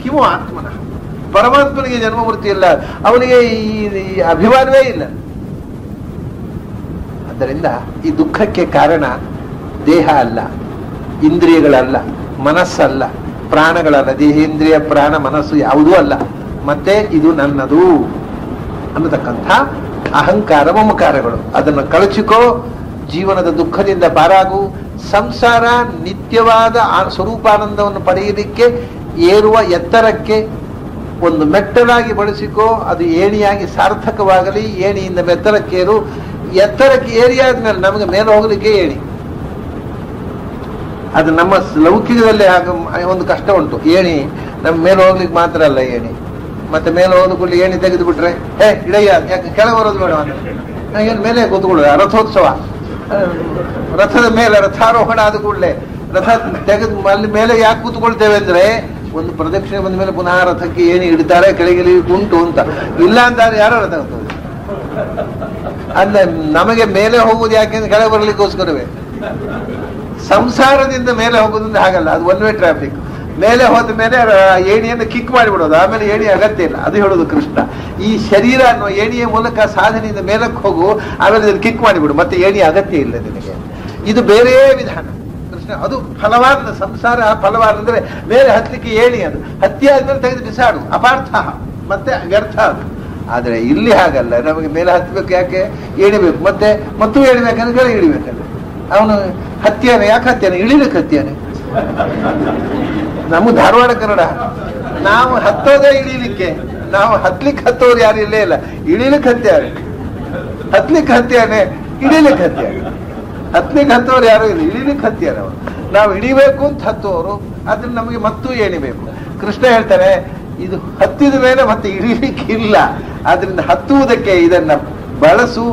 ಕಿಮು ಆತ್ಮನಃ, ಪರಮಾತ್ಮನಿಗೆ ಜನ್ಮ ಮೃತ್ಯು ಇಲ್ಲ, ಅವನಿಗೆ ಈ ಅಭಿಮಾನವೇ ಇಲ್ಲ. ಆದ್ದರಿಂದ ಈ ದುಃಖಕ್ಕೆ ಕಾರಣ ದೇಹ ಅಲ್ಲ, ಇಂದ್ರಿಯಗಳಲ್ಲ, ಮನಸ್ಸಲ್ಲ, ಪ್ರಾಣಗಳಲ್ಲ. ದೇಹೇಂದ್ರಿಯ ಪ್ರಾಣ ಮನಸ್ಸು ಯಾವುದೂ ಅಲ್ಲ. ಮತ್ತೆ ಇದು ನನ್ನದು ಅನ್ನತಕ್ಕಂಥ ಅಹಂಕಾರ ಮಮಕಾರಗಳು. ಅದನ್ನು ಕಳಚಿಕೋ, ಜೀವನದ ದುಃಖದಿಂದ ಪಾರಾಗು. ಸಂಸಾರ ನಿತ್ಯವಾದ ಸ್ವರೂಪಾನಂದವನ್ನು ಪಡೆಯಲಿಕ್ಕೆ ಏರುವ ಎತ್ತರಕ್ಕೆ ಒಂದು ಮೆಟ್ಟಲಾಗಿ ಬಳಸಿಕೋ, ಅದು ಏಣಿಯಾಗಿ ಸಾರ್ಥಕವಾಗಲಿ. ಏಣಿಯಿಂದ ಎತ್ತರಕ್ಕೇರು, ಎತ್ತರಕ್ಕೆ ಏರಿಯಾದ್ಮೇಲೆ ನಮಗೆ ಮೇಲೆ ಹೋಗಲಿಕ್ಕೆ ಏಣಿ. ಅದು ನಮ್ಮ ಲೌಕಿಕದಲ್ಲಿ ಒಂದು ಕಷ್ಟ ಉಂಟು. ಏಣಿ ನಮ್ಮ ಮೇಲೆ ಹೋಗ್ಲಿಕ್ಕೆ ಮಾತ್ರ ಅಲ್ಲ ಏಣಿ, ಮತ್ತೆ ಮೇಲೆ ಹೋದ ಕೂಡಲೇ ಏಣಿ ತೆಗೆದು ಬಿಟ್ರೆ ಇಡಯ್ಯ, ಯಾಕೆ ಕೆಳಗೆ ಬರೋದು ಬೇಡ ಅಂತ ಏನು ಮೇಲೆ ಕೂತ್ಕೊಳ್ಳೋದು. ರಥೋತ್ಸವ, ರಥದ ಮೇಲೆ ರಥಾರೋಹಣ ಆದ ಕೂಡಲೇ ರಥ ತೆಗೆದು ಅಲ್ಲಿ ಮೇಲೆ ಯಾಕೆ ಕೂತ್ಕೊಳ್ತೇವೆ ಅಂದ್ರೆ, ಒಂದು ಪ್ರದಕ್ಷಿಣೆ ಬಂದ ಮೇಲೆ ಪುನಃ ರಥಕ್ಕೆ ಏನು ಇಡ್ತಾರೆ, ಕೆಳಗೆ ಉಂಟು ಅಂತ. ಇಲ್ಲ ಅಂತ ಯಾರೋ ರಥ ಹೋಗ್ತದೆ. ಅಂದ್ರೆ ನಮಗೆ ಮೇಲೆ ಹೋಗುವುದು ಯಾಕೆಂದ್ರೆ ಕೆಳಗೆ ಬರಲಿಕ್ಕೋಸ್ಕರವೇ. ಸಂಸಾರದಿಂದ ಮೇಲೆ ಹೋಗುವುದಂದ್ರೆ ಹಾಗಲ್ಲ, ಅದು ಒನ್ ವೇ ಟ್ರಾಫಿಕ್. ಮೇಲೆ ಹೋದ ಮೇಲೆ ಏಣಿಯನ್ನು ಕಿಕ್ ಮಾಡಿಬಿಡೋದು, ಆಮೇಲೆ ಏಣಿ ಅಗತ್ಯ ಇಲ್ಲ. ಅದು ಹೇಳೋದು ಕೃಷ್ಣ. ಈ ಶರೀರ ಅನ್ನೋ ಏಣಿಯ ಮೂಲಕ ಸಾಧನೆಯಿಂದ ಮೇಲಕ್ಕೆ ಹೋಗು, ಆಮೇಲೆ ಇದನ್ನು ಕಿಕ್ ಮಾಡಿಬಿಡು, ಮತ್ತೆ ಏಣಿ ಅಗತ್ಯ ಇಲ್ಲ ನಿನಗೆ. ಇದು ಬೇರೆ ವಿಧಾನ. ಕೃಷ್ಣ ಅದು ಫಲವಾದ ಸಂಸಾರ. ಫಲವಾದ ಅಂದ್ರೆ ಮೇಲೆ ಹತ್ತಲಿಕ್ಕೆ ಏಣಿ, ಅದು ಹತ್ತಿ ಆದ್ಮೇಲೆ ತೆಗೆದು ಬಿಸಾಡು, ಅಪಾರ್ಥ ಮತ್ತೆ ವ್ಯರ್ಥ ಅದು. ಆದ್ರೆ ಇಲ್ಲಿ ಹಾಗಲ್ಲ, ನಮಗೆ ಮೇಲೆ ಹತ್ತಬೇಕು, ಯಾಕೆ ಏಣಿಬೇಕು, ಮತ್ತೆ ಮತ್ತೂ ಏಣಿಬೇಕಂದ್ರೆ ಕೆಳಗೆ ಇಳಿಬೇಕಲ್ಲ. ಅವನು ಹತ್ಯಾನೆ, ಯಾಕೆ ಹತ್ಯಾನೆ, ಇಳಿಲಿಕ್ಕೆ ಹತ್ಯಾನೆ. ನಮ್ಮ ಧಾರವಾಡ ಕನ್ನಡ, ನಾವು ಹತ್ತೋದೇ ಇಳಿಲಿಕ್ಕೆ, ನಾವು ಹತ್ತೋರು ಯಾರು ಇಲ್ಲೇ ಇಲ್ಲ. ಇಳಿಲಿಕ್ಕೆ ಹತ್ಯಾನೆ, ಹತ್ಲಿಕ್ಕೆ ಹತ್ಯಾನೆ, ಇಳಿಲಿಕ್ಕೆ ಹತ್ಯಾನೆ. ಹತ್ಲಿಕ್ಕೆ ಹತ್ತೋರು ಯಾರು ಇಲ್ಲ, ಇಳಿಲಿಕ್ಕೆ ಹತ್ಯಾನೆ. ನಾವು ಇಳಿಬೇಕು ಅಂತ ಹತ್ತೋರು, ಅದ್ರ ನಮಗೆ ಮತ್ತೂ ಏಣಿಬೇಕು. ಕೃಷ್ಣ ಹೇಳ್ತಾರೆ, ಇದು ಹತ್ತಿದ ಮೇಲೆ ಮತ್ತೆ ಇಳಿಲಿಕ್ಕೆ ಇಲ್ಲ, ಆದ್ರಿಂದ ಹತ್ತುವುದಕ್ಕೆ ಇದನ್ನ ಬಳಸು.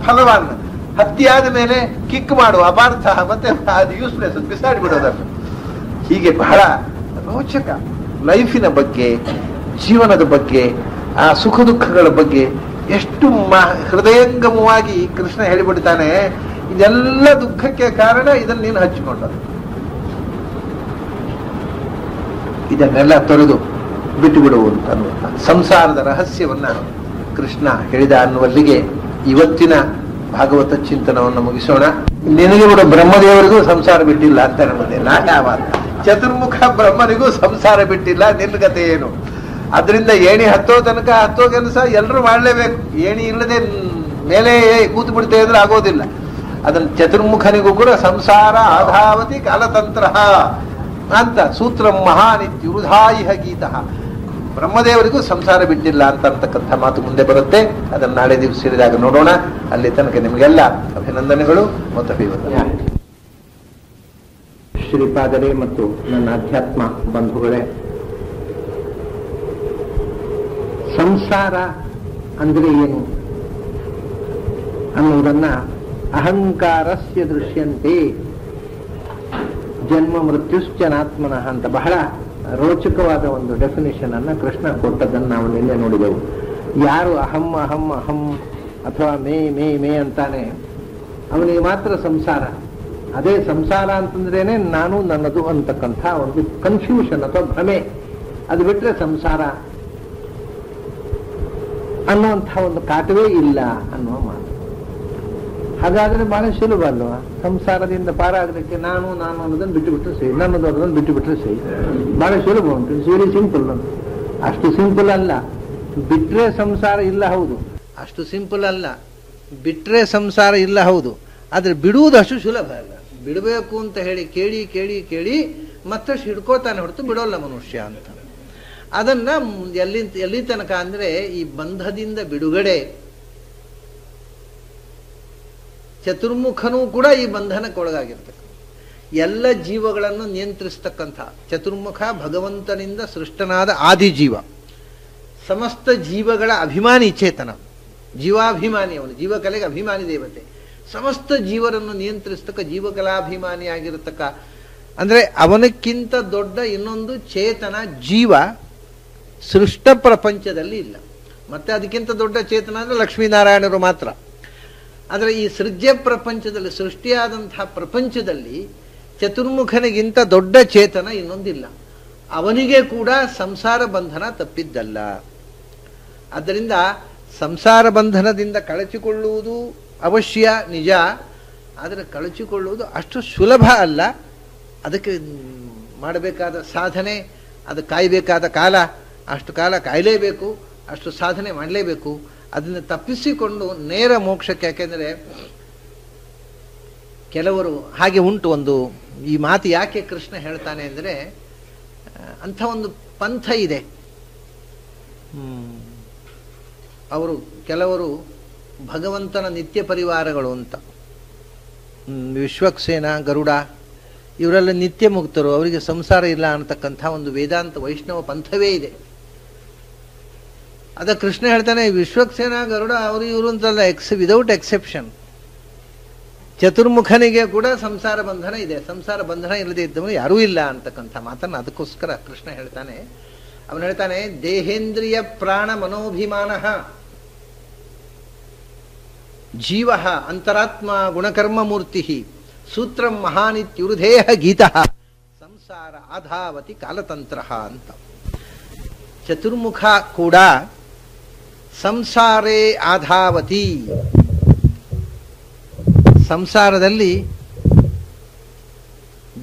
ಫಲವನ್ನ ಹತ್ತಿಯಾದ ಮೇಲೆ ಕಿಕ್ ಮಾಡುವ ಅಪಾರ್ಥ, ಮತ್ತೆ ಅದು ಯೂಸ್ಲೆಸ್, ಬಿಸಾಡಿ ಬಿಡೋದನ್ನು. ಹೀಗೆ ಬಹಳ ರೋಚಕ ಲೈಫಿನ ಬಗ್ಗೆ, ಜೀವನದ ಬಗ್ಗೆ, ಆ ಸುಖ ದುಃಖಗಳ ಬಗ್ಗೆ ಎಷ್ಟು ಹೃದಯಂಗಮವಾಗಿ ಕೃಷ್ಣ ಹೇಳಿಬಿಡ್ತಾನೆ. ಇದೆಲ್ಲ ದುಃಖಕ್ಕೆ ಕಾರಣ ಇದನ್ನು ನೀನು ಹಚ್ಚಿಕೊಂಡದ್ದು. ಇದನ್ನೆಲ್ಲ ತೊರೆದು ಬಿಟ್ಟು ಬಿಡುವುದು ಅನ್ನುವಂಥ ಸಂಸಾರದ ರಹಸ್ಯವನ್ನ ಕೃಷ್ಣ ಹೇಳಿದ ಅನ್ನುವಲ್ಲಿಗೆ ಇವತ್ತಿನ ಭಾಗವತ ಚಿಂತನವನ್ನು ಮುಗಿಸೋಣ. ನಿನಗೆ ಬಿಡು ಬ್ರಹ್ಮದೇವರಿಗೂ ಸಂಸಾರ ಬಿಟ್ಟಿಲ್ಲ ಅಂತ ನಮ್ಮದೇ ನಾಟ್ಯಾವ. ಚತುರ್ಮುಖ ಬ್ರಹ್ಮನಿಗೂ ಸಂಸಾರ ಬಿಟ್ಟಿಲ್ಲ, ನಿನ್ಗತೆ ಏನು? ಅದರಿಂದ ಏಣಿ ಹತ್ತೋ ಕೆಲಸ ಎಲ್ಲರೂ ಮಾಡಲೇಬೇಕು. ಏಣಿ ಇಲ್ಲದೆ ಮೇಲೆ ಕೂತು ಬಿಡ್ತೇ ಇದ್ರೆ ಆಗೋದಿಲ್ಲ. ಅದನ್ನ ಚತುರ್ಮುಖನಿಗೂ ಕೂಡ ಸಂಸಾರ ಆಧಾವತಿ ಕಾಲತಂತ್ರ ಅಂತ ಸೂತ್ರ ಮಹಾನಿತ್ಯುರುಧಾಯಿಹ ಗೀತಃ. ಬ್ರಹ್ಮದೇವರಿಗೂ ಸಂಸಾರ ಬಿಟ್ಟಿಲ್ಲ ಅಂತಕ್ಕಂಥ ಮಾತು ಮುಂದೆ ಬರುತ್ತೆ. ಅದನ್ನು ನಾಳೆ ದಿವಸ ಸೇರಿದಾಗ ನೋಡೋಣ. ಅಲ್ಲಿ ತನಕ ನಿಮಗೆಲ್ಲ ಅಭಿನಂದನೆಗಳು ಮತ್ತು ಅಭಿವಂದನೆ. ಶ್ರೀಪಾದರೇ ಮತ್ತು ನನ್ನ ಅಧ್ಯಾತ್ಮ ಬಂಧುಗಳೇ, ಸಂಸಾರ ಅಂದ್ರೆ ಏನು ಅನ್ನುವುದನ್ನ ಅಹಂಕಾರಸ್ಯ ದೃಶ್ಯಂತೆ ಜನ್ಮ ಮೃತ್ಯುಶ್ಚನಾತ್ಮನಃ ಅಂತ ಬಹಳ ರೋಚಕವಾದ ಒಂದು ಡೆಫಿನೇಷನ್ ಅನ್ನ ಕೃಷ್ಣ ಕೊಟ್ಟದನ್ನು ನಾವು ನಿನ್ನೆ ನೋಡಿದೆವು. ಯಾರು ಅಹಂ ಅಹಂ ಅಹಂ ಅಥವಾ ಮೇ ಮೇ ಮೇ ಅಂತಾನೆ ಅವನಿಗೆ ಮಾತ್ರ ಸಂಸಾರ. ಅದೇ ಸಂಸಾರ ಅಂತಂದ್ರೇನೆ ನಾನು ನನ್ನದು ಅಂತಕ್ಕಂಥ ಒಂದು ಕನ್ಫ್ಯೂಷನ್ ಅಥವಾ ಭ್ರಮೆ. ಅದು ಬಿಟ್ರೆ ಸಂಸಾರ ಅನ್ನುವಂಥ ಒಂದು ಕಾಟವೇ ಇಲ್ಲ ಅನ್ನುವ ಮಾತು. ಹಾಗಾದ್ರೆ ಬಹಳ ಸುಲಭ ಅಲ್ವಾ? ಸಂಸಾರದಿಂದ ಪಾರಾಗಲಿಕ್ಕೆ ನಾನು ಅನ್ನೋದನ್ನು ಬಿಟ್ಟು ಬಿಟ್ಟರೆ ಸರಿ, ನನ್ನದು ಅನ್ನೋದನ್ನು ಬಿಟ್ಟು ಬಿಟ್ಟರೆ ಸರಿ. ಬಹಳ ಸುಲಭ ಉಂಟು, ಇಟ್ಸ್ ವೆರಿ ಸಿಂಪಲ್. ಅಷ್ಟು ಸಿಂಪಲ್ ಅಲ್ಲ. ಬಿಟ್ರೆ ಸಂಸಾರ ಇಲ್ಲ, ಹೌದು. ಅಷ್ಟು ಸಿಂಪಲ್ ಅಲ್ಲ. ಬಿಟ್ರೆ ಸಂಸಾರ ಇಲ್ಲ, ಹೌದು. ಆದ್ರೆ ಬಿಡುವುದು ಅಷ್ಟು ಸುಲಭ ಅಲ್ಲ. ಬಿಡಬೇಕು ಅಂತ ಹೇಳಿ ಕೇಳಿ ಕೇಳಿ ಕೇಳಿ ಮತ್ತಷ್ಟು ಹಿಡ್ಕೋತಾನೆ ಹೊರತು ಬಿಡೋಲ್ಲ ಮನುಷ್ಯ ಅಂತ. ಅದನ್ನ ಎಲ್ಲಿ ತನಕ ಅಂದ್ರೆ ಈ ಬಂಧದಿಂದ ಬಿಡುಗಡೆ. ಚತುರ್ಮುಖನೂ ಕೂಡ ಈ ಬಂಧನಕ್ಕೆ ಒಳಗಾಗಿರ್ತಕ್ಕ ಎಲ್ಲ ಜೀವಗಳನ್ನು ನಿಯಂತ್ರಿಸ್ತಕ್ಕಂಥ ಚತುರ್ಮುಖ ಭಗವಂತನಿಂದ ಸೃಷ್ಟನಾದ ಆದಿಜೀವ, ಸಮಸ್ತ ಜೀವಗಳ ಅಭಿಮಾನಿ ಚೇತನ, ಜೀವಾಭಿಮಾನಿ. ಅವನು ಜೀವಕಲೆಗೆ ಅಭಿಮಾನಿ ದೇವತೆ. ಸಮಸ್ತ ಜೀವರನ್ನು ನಿಯಂತ್ರಿಸ್ತಕ್ಕ ಜೀವಕಲಾಭಿಮಾನಿ ಆಗಿರತಕ್ಕ, ಅಂದ್ರೆ ಅವನಕ್ಕಿಂತ ದೊಡ್ಡ ಇನ್ನೊಂದು ಚೇತನ ಜೀವ ಸೃಷ್ಟ ಪ್ರಪಂಚದಲ್ಲಿ ಇಲ್ಲ. ಮತ್ತೆ ಅದಕ್ಕಿಂತ ದೊಡ್ಡ ಚೇತನ ಅಂದ್ರೆ ಲಕ್ಷ್ಮೀನಾರಾಯಣರು ಮಾತ್ರ. ಆದರೆ ಈ ಸೃಜ್ಯ ಪ್ರಪಂಚದಲ್ಲಿ, ಸೃಷ್ಟಿಯಾದಂತಹ ಪ್ರಪಂಚದಲ್ಲಿ ಚತುರ್ಮುಖನಿಗಿಂತ ದೊಡ್ಡ ಚೇತನ ಇನ್ನೊಂದಿಲ್ಲ. ಅವನಿಗೆ ಕೂಡ ಸಂಸಾರ ಬಂಧನ ತಪ್ಪಿದ್ದಲ್ಲ. ಆದ್ದರಿಂದ ಸಂಸಾರ ಬಂಧನದಿಂದ ಕಳಚಿಕೊಳ್ಳುವುದು ಅವಶ್ಯ, ನಿಜ. ಆದರೆ ಕಳಚಿಕೊಳ್ಳುವುದು ಅಷ್ಟು ಸುಲಭ ಅಲ್ಲ. ಅದಕ್ಕೆ ಮಾಡಬೇಕಾದ ಸಾಧನೆ, ಅದು ಕಾಯಬೇಕಾದ ಕಾಲ, ಅಷ್ಟು ಕಾಲ ಕಾಯಲೇಬೇಕು, ಅಷ್ಟು ಸಾಧನೆ ಮಾಡಲೇಬೇಕು. ಅದನ್ನು ತಪ್ಪಿಸಿಕೊಂಡು ನೇರ ಮೋಕ್ಷಕ್ಕೆ. ಯಾಕೆಂದರೆ ಕೆಲವರು ಹಾಗೆ ಉಂಟು. ಒಂದು ಈ ಮಾತು ಯಾಕೆ ಕೃಷ್ಣ ಹೇಳ್ತಾನೆ ಅಂದರೆ, ಅಂಥ ಒಂದು ಪಂಥ ಇದೆ. ಕೆಲವರು ಭಗವಂತನ ನಿತ್ಯ ಪರಿವಾರಗಳು ಅಂತ, ವಿಶ್ವಕ್ಸೇನ, ಗರುಡ, ಇವರೆಲ್ಲ ನಿತ್ಯ ಮುಕ್ತರು, ಅವರಿಗೆ ಸಂಸಾರ ಇಲ್ಲ ಅನ್ನತಕ್ಕಂಥ ಒಂದು ವೇದಾಂತ ವೈಷ್ಣವ ಪಂಥವೇ ಇದೆ. ಅದ ಕೃಷ್ಣ ಹೇಳ್ತಾನೆ, ವಿಶ್ವಕ್ಸೇನ, ಗರುಡ ಅವರು ಇವರು ಅಂತಲ್ಲ, ವಿದೌಟ್ ಎಕ್ಸೆಪ್ಷನ್ ಚತುರ್ಮುಖನಿಗೆ ಕೂಡ ಸಂಸಾರ ಬಂಧನ ಇದೆ. ಸಂಸಾರ ಬಂಧನ ಇಲ್ಲದೆ ಇದ್ದವನು ಯಾರೂ ಇಲ್ಲ ಅಂತಕ್ಕಂಥ ಮಾತನ್ನು ಅದಕ್ಕೋಸ್ಕರ ಕೃಷ್ಣ ಹೇಳ್ತಾನೆ. ಅವನು ಹೇಳ್ತಾನೆ, ದೇಹೇಂದ್ರಿಯ ಪ್ರಾಣ ಮನೋಭಿಮಾನ ಜೀವ ಅಂತರಾತ್ಮ ಗುಣಕರ್ಮ ಮೂರ್ತಿ ಸೂತ್ರಂ ಮಹಾನಿತ್ಯುರುಧೇಹ ಗೀತಃ ಸಂಸಾರ ಆಧಾವತಿ ಕಾಲತಂತ್ರ ಅಂತ. ಚತುರ್ಮುಖ ಕೂಡ ಸಂಸಾರೇ ಆಧಾವತಿ, ಸಂಸಾರದಲ್ಲಿ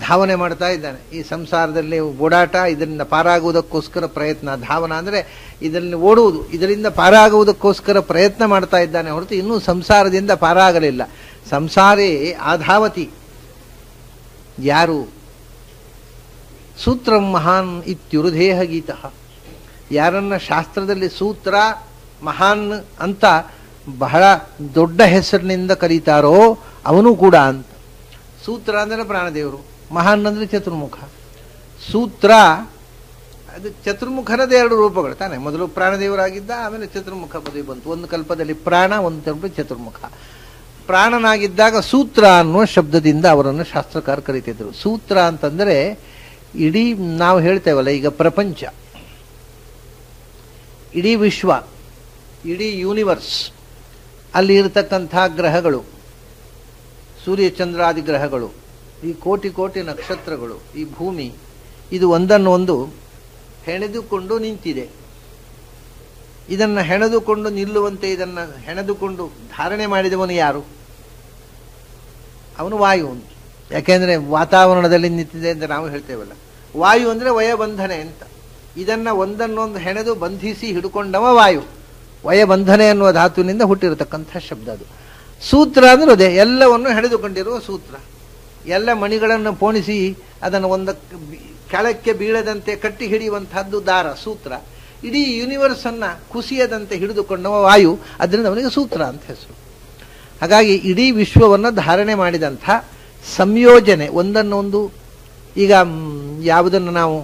ಧಾವನೆ ಮಾಡ್ತಾ ಇದ್ದಾನೆ. ಈ ಸಂಸಾರದಲ್ಲಿ ಓಡಾಟ, ಇದರಿಂದ ಪಾರಾಗುವುದಕ್ಕೋಸ್ಕರ ಪ್ರಯತ್ನ. ಧಾವನ ಅಂದರೆ ಇದರಲ್ಲಿ ಓಡುವುದು, ಇದರಿಂದ ಪಾರಾಗುವುದಕ್ಕೋಸ್ಕರ ಪ್ರಯತ್ನ ಮಾಡ್ತಾ ಇದ್ದಾನೆ ಹೊರತು ಇನ್ನೂ ಸಂಸಾರದಿಂದ ಪಾರಾಗಲಿಲ್ಲ. ಸಂಸಾರೇ ಆಧಾವತಿ. ಯಾರು? ಸೂತ್ರ ಮಹಾನ್ ಇತ್ಯುರುಧೇಹ ಗೀತಃ. ಯಾರನ್ನ ಶಾಸ್ತ್ರದಲ್ಲಿ ಸೂತ್ರ ಮಹಾನ್ ಅಂತ ಬಹಳ ದೊಡ್ಡ ಹೆಸರಿನಿಂದ ಕರೀತಾರೋ ಅವನು ಕೂಡ ಅಂತ. ಸೂತ್ರ ಅಂದರೆ ಪ್ರಾಣದೇವರು, ಮಹಾನ್ ಅಂದರೆ ಚತುರ್ಮುಖ. ಸೂತ್ರ ಅದು ಚತುರ್ಮುಖನದ ಎರಡು ರೂಪಗಳು ತಾನೆ. ಮೊದಲು ಪ್ರಾಣದೇವರಾಗಿದ್ದ, ಆಮೇಲೆ ಚತುರ್ಮುಖ ಪದವಿ ಬಂತು. ಒಂದು ಕಲ್ಪದಲ್ಲಿ ಪ್ರಾಣ, ಒಂದು ಕಲ್ಪದಲ್ಲಿ ಚತುರ್ಮುಖ. ಪ್ರಾಣನಾಗಿದ್ದಾಗ ಸೂತ್ರ ಅನ್ನುವ ಶಬ್ದದಿಂದ ಅವರನ್ನು ಶಾಸ್ತ್ರಕಾರ ಕರೀತಿದ್ರು. ಸೂತ್ರ ಅಂತಂದರೆ ಇಡೀ ನಾವು ಹೇಳ್ತೇವಲ್ಲ ಈಗ ಪ್ರಪಂಚ, ಇಡೀ ವಿಶ್ವ, ಇಡೀ ಯೂನಿವರ್ಸ್, ಅಲ್ಲಿ ಇರತಕ್ಕಂಥ ಗ್ರಹಗಳು, ಸೂರ್ಯ ಚಂದ್ರಾದಿ ಗ್ರಹಗಳು, ಈ ಕೋಟಿ ಕೋಟಿ ನಕ್ಷತ್ರಗಳು, ಈ ಭೂಮಿ, ಇದು ಒಂದನ್ನೊಂದು ಹೆಣೆದುಕೊಂಡು ನಿಂತಿದೆ. ಇದನ್ನು ಹೆಣೆದುಕೊಂಡು ನಿಲ್ಲುವಂತೆ, ಇದನ್ನು ಹೆಣೆದುಕೊಂಡು ಧಾರಣೆ ಮಾಡಿದವನು ಯಾರು? ಅವನು ವಾಯು. ಯಾಕೆಂದರೆ ವಾತಾವರಣದಲ್ಲಿ ನಿಂತಿದೆ ಅಂತ ನಾವು ಹೇಳ್ತೇವಲ್ಲ, ವಾಯು ಅಂದರೆ ವಯಬಂಧನೆ ಅಂತ. ಇದನ್ನು ಒಂದನ್ನೊಂದು ಹೆಣೆದು ಬಂಧಿಸಿ ಹಿಡ್ಕೊಂಡವ ವಾಯು. ವಯಬಂಧನೆ ಅನ್ನುವ ಧಾತುವಿನಿಂದ ಹುಟ್ಟಿರತಕ್ಕಂಥ ಶಬ್ದ ಅದು. ಸೂತ್ರ ಅಂದ್ರೆ ಅದೇ, ಎಲ್ಲವನ್ನು ಹೆಣೆದುಕೊಂಡಿರುವ ಸೂತ್ರ. ಎಲ್ಲ ಮಣಿಗಳನ್ನು ಪೋಣಿಸಿ ಅದನ್ನು ಒಂದಕ್ಕೆ ಕೆಳಕ್ಕೆ ಬೀಳದಂತೆ ಕಟ್ಟಿ ಹಿಡಿಯುವಂತಹದ್ದು ದಾರ, ಸೂತ್ರ. ಇಡೀ ಯೂನಿವರ್ಸನ್ನು ಕುಸಿಯದಂತೆ ಹಿಡಿದುಕೊಂಡವ ವಾಯು, ಅದರಿಂದ ಅವನಿಗೆ ಸೂತ್ರ ಅಂತ ಹೆಸರು. ಹಾಗಾಗಿ ಇಡೀ ವಿಶ್ವವನ್ನು ಧಾರಣೆ ಮಾಡಿದಂಥ ಸಂಯೋಜನೆ, ಒಂದನ್ನೊಂದು, ಈಗ ಯಾವುದನ್ನು ನಾವು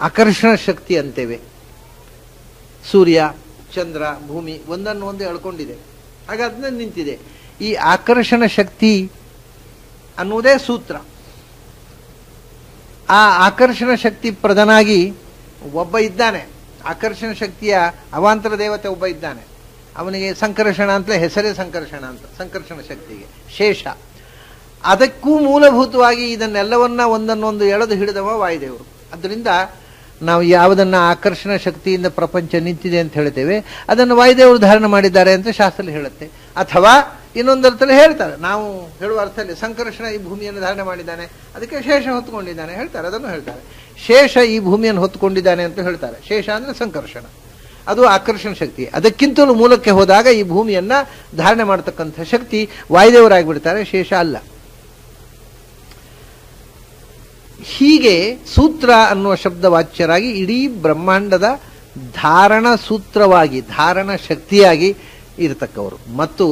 ಆಕರ್ಷಣ ಶಕ್ತಿ ಅಂತೇವೆ, ಸೂರ್ಯ ಚಂದ್ರ ಭೂಮಿ ಒಂದನ್ನೊಂದು ಎಳ್ಕೊಂಡಿದೆ, ಹಾಗೆ ಅದನ್ನ ನಿಂತಿದೆ. ಈ ಆಕರ್ಷಣ ಶಕ್ತಿ ಅನ್ನುವುದೇ ಸೂತ್ರ. ಆ ಆಕರ್ಷಣ ಶಕ್ತಿ ಪ್ರಧಾನಾಗಿ ಒಬ್ಬ ಇದ್ದಾನೆ, ಆಕರ್ಷಣ ಶಕ್ತಿಯ ಅವಾಂತರ ದೇವತೆ ಒಬ್ಬ ಇದ್ದಾನೆ. ಅವನಿಗೆ ಸಂಕರ್ಷಣ ಅಂತಲೇ ಹೆಸರೇ ಸಂಕರ್ಷಣ ಅಂತ, ಸಂಕರ್ಷಣ ಶಕ್ತಿಗೆ ಶೇಷ. ಅದಕ್ಕೂ ಮೂಲಭೂತವಾಗಿ ಇದನ್ನೆಲ್ಲವನ್ನ ಒಂದನ್ನೊಂದು ಎಳೆದು ಹಿಡಿದವ ವಾಯುದೇವರು. ಅದರಿಂದ ನಾವು ಯಾವುದನ್ನು ಆಕರ್ಷಣ ಶಕ್ತಿಯಿಂದ ಪ್ರಪಂಚ ನಿಂತಿದೆ ಅಂತ ಹೇಳ್ತೇವೆ, ಅದನ್ನು ವಾಯುದೇವರು ಧಾರಣೆ ಮಾಡಿದ್ದಾರೆ ಅಂತ ಶಾಸ್ತ್ರದಲ್ಲಿ ಹೇಳುತ್ತೆ. ಅಥವಾ ಇನ್ನೊಂದರ್ಥದಲ್ಲಿ ಹೇಳ್ತಾರೆ, ನಾವು ಹೇಳುವ ಅರ್ಥದಲ್ಲಿ ಸಂಕರ್ಷಣ ಈ ಭೂಮಿಯನ್ನು ಧಾರಣೆ ಮಾಡಿದ್ದಾನೆ, ಅದಕ್ಕೆ ಶೇಷ ಹೊತ್ತುಕೊಂಡಿದ್ದಾನೆ ಹೇಳ್ತಾರೆ, ಅದನ್ನು ಹೇಳ್ತಾರೆ. ಶೇಷ ಈ ಭೂಮಿಯನ್ನು ಹೊತ್ತುಕೊಂಡಿದ್ದಾನೆ ಅಂತ ಹೇಳ್ತಾರೆ. ಶೇಷ ಅಂದರೆ ಸಂಕರ್ಷಣ, ಅದು ಆಕರ್ಷಣ ಶಕ್ತಿ. ಅದಕ್ಕಿಂತಲೂ ಮೂಲಕ್ಕೆ ಹೋದಾಗ ಈ ಭೂಮಿಯನ್ನ ಧಾರಣೆ ಮಾಡತಕ್ಕಂಥ ಶಕ್ತಿ ವಾಯುದೇವರಾಗಿಬಿಡ್ತಾರೆ, ಶೇಷ ಅಲ್ಲ. ಹೀಗೆ ಸೂತ್ರ ಅನ್ನುವ ಶಬ್ದ ವಾಚ್ಯರಾಗಿ ಇಡೀ ಬ್ರಹ್ಮಾಂಡದ ಧಾರಣ ಸೂತ್ರವಾಗಿ, ಧಾರಣ ಶಕ್ತಿಯಾಗಿ ಇರತಕ್ಕವರು ಮತ್ತು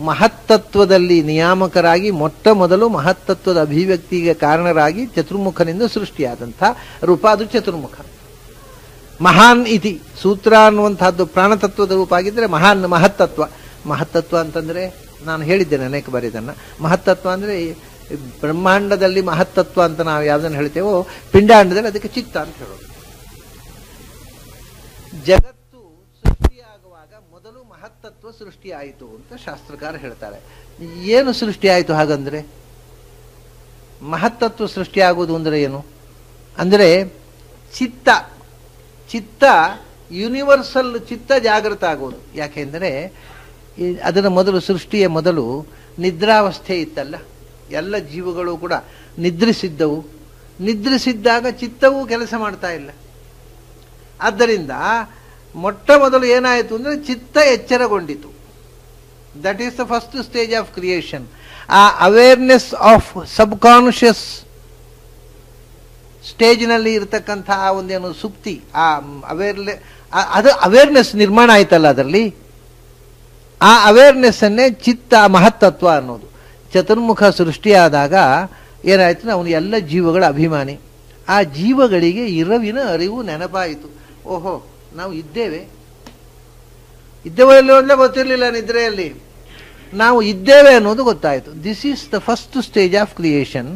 ಮಹತ್ತತ್ವದಲ್ಲಿ ನಿಯಾಮಕರಾಗಿ ಮೊಟ್ಟ ಮೊದಲು ಮಹತ್ತತ್ವದ ಅಭಿವ್ಯಕ್ತಿಗೆ ಕಾರಣರಾಗಿ ಚತುರ್ಮುಖನಿಂದ ಸೃಷ್ಟಿಯಾದಂಥ ರೂಪ, ಅದು ಚತುರ್ಮುಖ. ಮಹಾನ್ ಇತಿ ಸೂತ್ರ ಅನ್ನುವಂಥದ್ದು ಪ್ರಾಣತತ್ವದ ರೂಪ ಆಗಿದ್ದರೆ ಮಹಾನ್ ಮಹತ್ತತ್ವ. ಮಹತ್ತತ್ವ ಅಂತಂದರೆ ನಾನು ಹೇಳಿದ್ದೇನೆ ಅನೇಕ ಬಾರಿ ಇದನ್ನು. ಮಹತ್ತತ್ವ ಅಂದರೆ ಬ್ರಹ್ಮಾಂಡದಲ್ಲಿ ಮಹತ್ತತ್ವ ಅಂತ ನಾವು ಯಾವುದನ್ನು ಹೇಳ್ತೇವೋ, ಪಿಂಡಾಂಡದಲ್ಲಿ ಅದಕ್ಕೆ ಚಿತ್ತ ಅಂತ ಹೇಳೋದು. ಜಗತ್ತು ಸೃಷ್ಟಿಯಾಗುವಾಗ ಮೊದಲು ಮಹತ್ತತ್ವ ಸೃಷ್ಟಿಯಾಯಿತು ಅಂತ ಶಾಸ್ತ್ರಕಾರ ಹೇಳ್ತಾರೆ. ಏನು ಸೃಷ್ಟಿಯಾಯಿತು ಹಾಗಂದ್ರೆ? ಮಹತ್ತತ್ವ ಸೃಷ್ಟಿಯಾಗುವುದು ಅಂದರೆ ಏನು ಅಂದರೆ ಚಿತ್ತ. ಚಿತ್ತ ಯೂನಿವರ್ಸಲ್ ಚಿತ್ತ ಜಾಗೃತ ಆಗುವುದು. ಯಾಕೆಂದರೆ ಅದರ ಮೊದಲು, ಸೃಷ್ಟಿಯ ಮೊದಲು ನಿದ್ರಾವಸ್ಥೆ ಇತ್ತಲ್ಲ, ಎಲ್ಲ ಜೀವಗಳು ಕೂಡ ನಿದ್ರಿಸಿದ್ದವು. ನಿದ್ರಿಸಿದ್ದಾಗ ಚಿತ್ತವೂ ಕೆಲಸ ಮಾಡ್ತಾ ಇಲ್ಲ. ಆದ್ದರಿಂದ ಮೊಟ್ಟ ಮೊದಲು ಏನಾಯಿತು ಅಂದರೆ ಚಿತ್ತ ಎಚ್ಚರಗೊಂಡಿತು. That is the first stage of creation. ಆ ಅವೇರ್ನೆಸ್ ಆಫ್ ಸಬ್ಕಾನ್ಷಿಯಸ್ ಸ್ಟೇಜ್ನಲ್ಲಿ ಇರತಕ್ಕಂಥ ಆ ಒಂದೇನು ಸುಪ್ತಿ, ಆ ಅದು ಅವೇರ್ನೆಸ್ ನಿರ್ಮಾಣ ಆಯ್ತಲ್ಲ, ಅದರಲ್ಲಿ ಆ ಅವೇರ್ನೆಸ್ ಅನ್ನೇ ಚಿತ್ತ ಮಹತ್ತತ್ವ ಅನ್ನೋದು. ಚತುರ್ಮುಖ ಸೃಷ್ಟಿಯಾದಾಗ ಏನಾಯ್ತು, ಅವನು ಎಲ್ಲ ಜೀವಗಳ ಅಭಿಮಾನಿ. ಆ ಜೀವಗಳಿಗೆ ಇರವಿನ ಅರಿವು ನೆನಪಾಯಿತು. ಓಹೋ, ನಾವು ಇದ್ದೇವೆ ಇಲ್ಲೇ ಗೊತ್ತಿರಲಿಲ್ಲ ನಿದ್ರೆಯಲ್ಲಿ, ನಾವು ಇದ್ದೇವೆ ಅನ್ನೋದು ಗೊತ್ತಾಯಿತು. This is the first stage of creation.